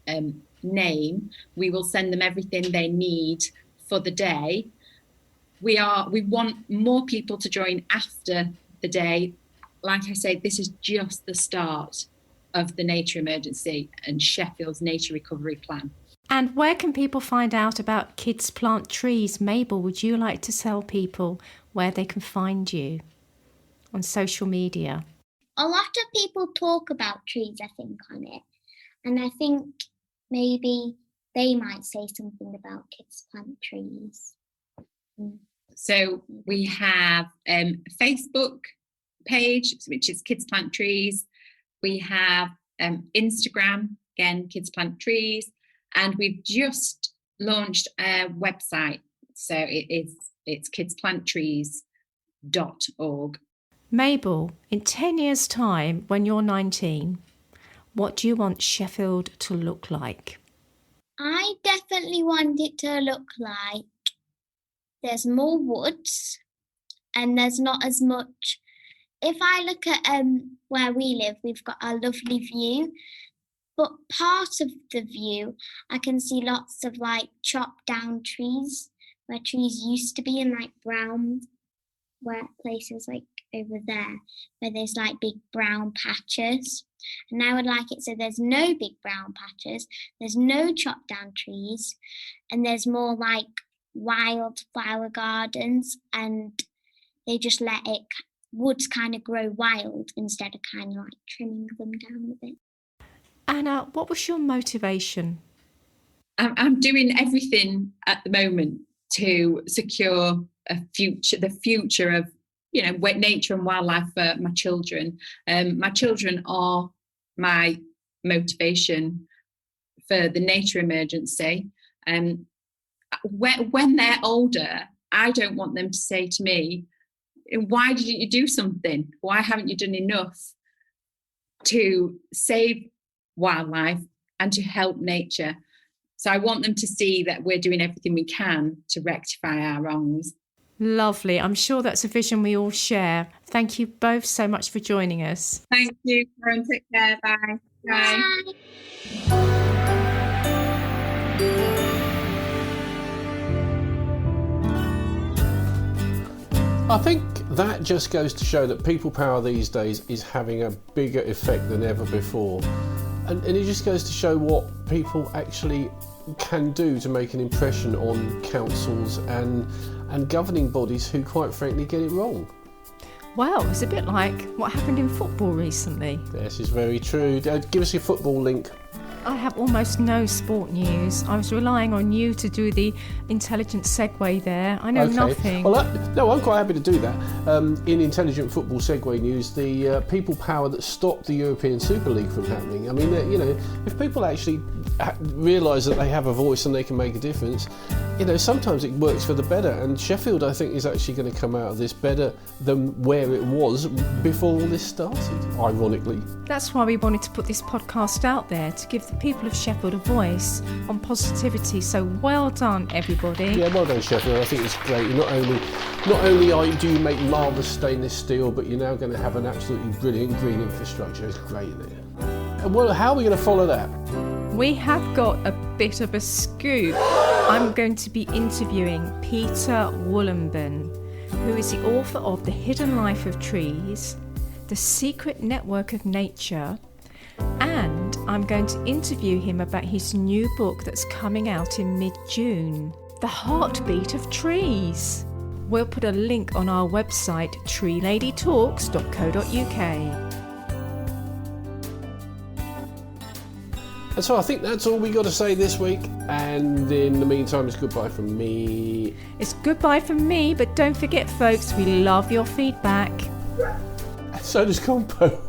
name, we will send them everything they need for the day. We want more people to join after the day. Like I say, this is just the start of the nature emergency and Sheffield's nature recovery plan. And where can people find out about Kids Plant Trees? Mabel, would you like to tell people where they can find you on social media? A lot of people talk about trees, I think, on it. And I think maybe they might say something about Kids Plant Trees. So we have a Facebook page, which is Kids Plant Trees. We have Instagram, again, Kids Plant Trees. And we've just launched a website. So it's kidsplanttrees.org. Mabel, in 10 years' time, when you're 19, what do you want Sheffield to look like? I definitely want it to look like there's more woods and there's not as much. If I look at where we live, we've got a lovely view, but part of the view, I can see lots of like chopped down trees where trees used to be in like brown places like over there where there's like big brown patches. And I would like it so there's no big brown patches, there's no chopped down trees, and there's more like wild flower gardens, and they just let woods kind of grow wild instead of kind of like trimming them down a bit. Anna, what was your motivation? I'm doing everything at the moment to secure the future of nature and wildlife for my children. My children are my motivation for the nature emergency. When they're older, I don't want them to say to me, why didn't you do something? Why haven't you done enough to save wildlife and to help nature? So I want them to see that we're doing everything we can to rectify our wrongs. Lovely. I'm sure that's a vision we all share. Thank you both so much for joining us. Thank you, Karen. Take care. Bye. Bye. I think that just goes to show that people power these days is having a bigger effect than ever before. And it just goes to show what people actually can do to make an impression on councils and governing bodies who, quite frankly, get it wrong. Well, it's a bit like what happened in football recently. This is very true. Give us your football link. I have almost no sport news. I was relying on you to do the intelligent segue there. I know nothing. Well, no, I'm quite happy to do that. In intelligent football segue news, the people power that stopped the European Super League from happening. I mean, if people actually realise that they have a voice and they can make a difference, sometimes it works for the better. And Sheffield, I think, is actually going to come out of this better than where it was before all this started, ironically. That's why we wanted to put this podcast out there, to give the people of Sheffield a voice on positivity. So well done, everybody. Yeah, well done, Sheffield. I think it's great. Not only do you make marvellous stainless steel, but you're now going to have an absolutely brilliant green infrastructure. It's great there. And well, how are we going to follow that? We have got a bit of a scoop. I'm going to be interviewing Peter Woollenben, who is the author of The Hidden Life of Trees, The Secret Network of Nature, and I'm going to interview him about his new book that's coming out in mid-June, The Heartbeat of Trees. We'll put a link on our website, treeladytalks.co.uk. And so I think that's all we got to say this week. And in the meantime, it's goodbye from me. It's goodbye from me, but don't forget, folks, we love your feedback. So does Compo.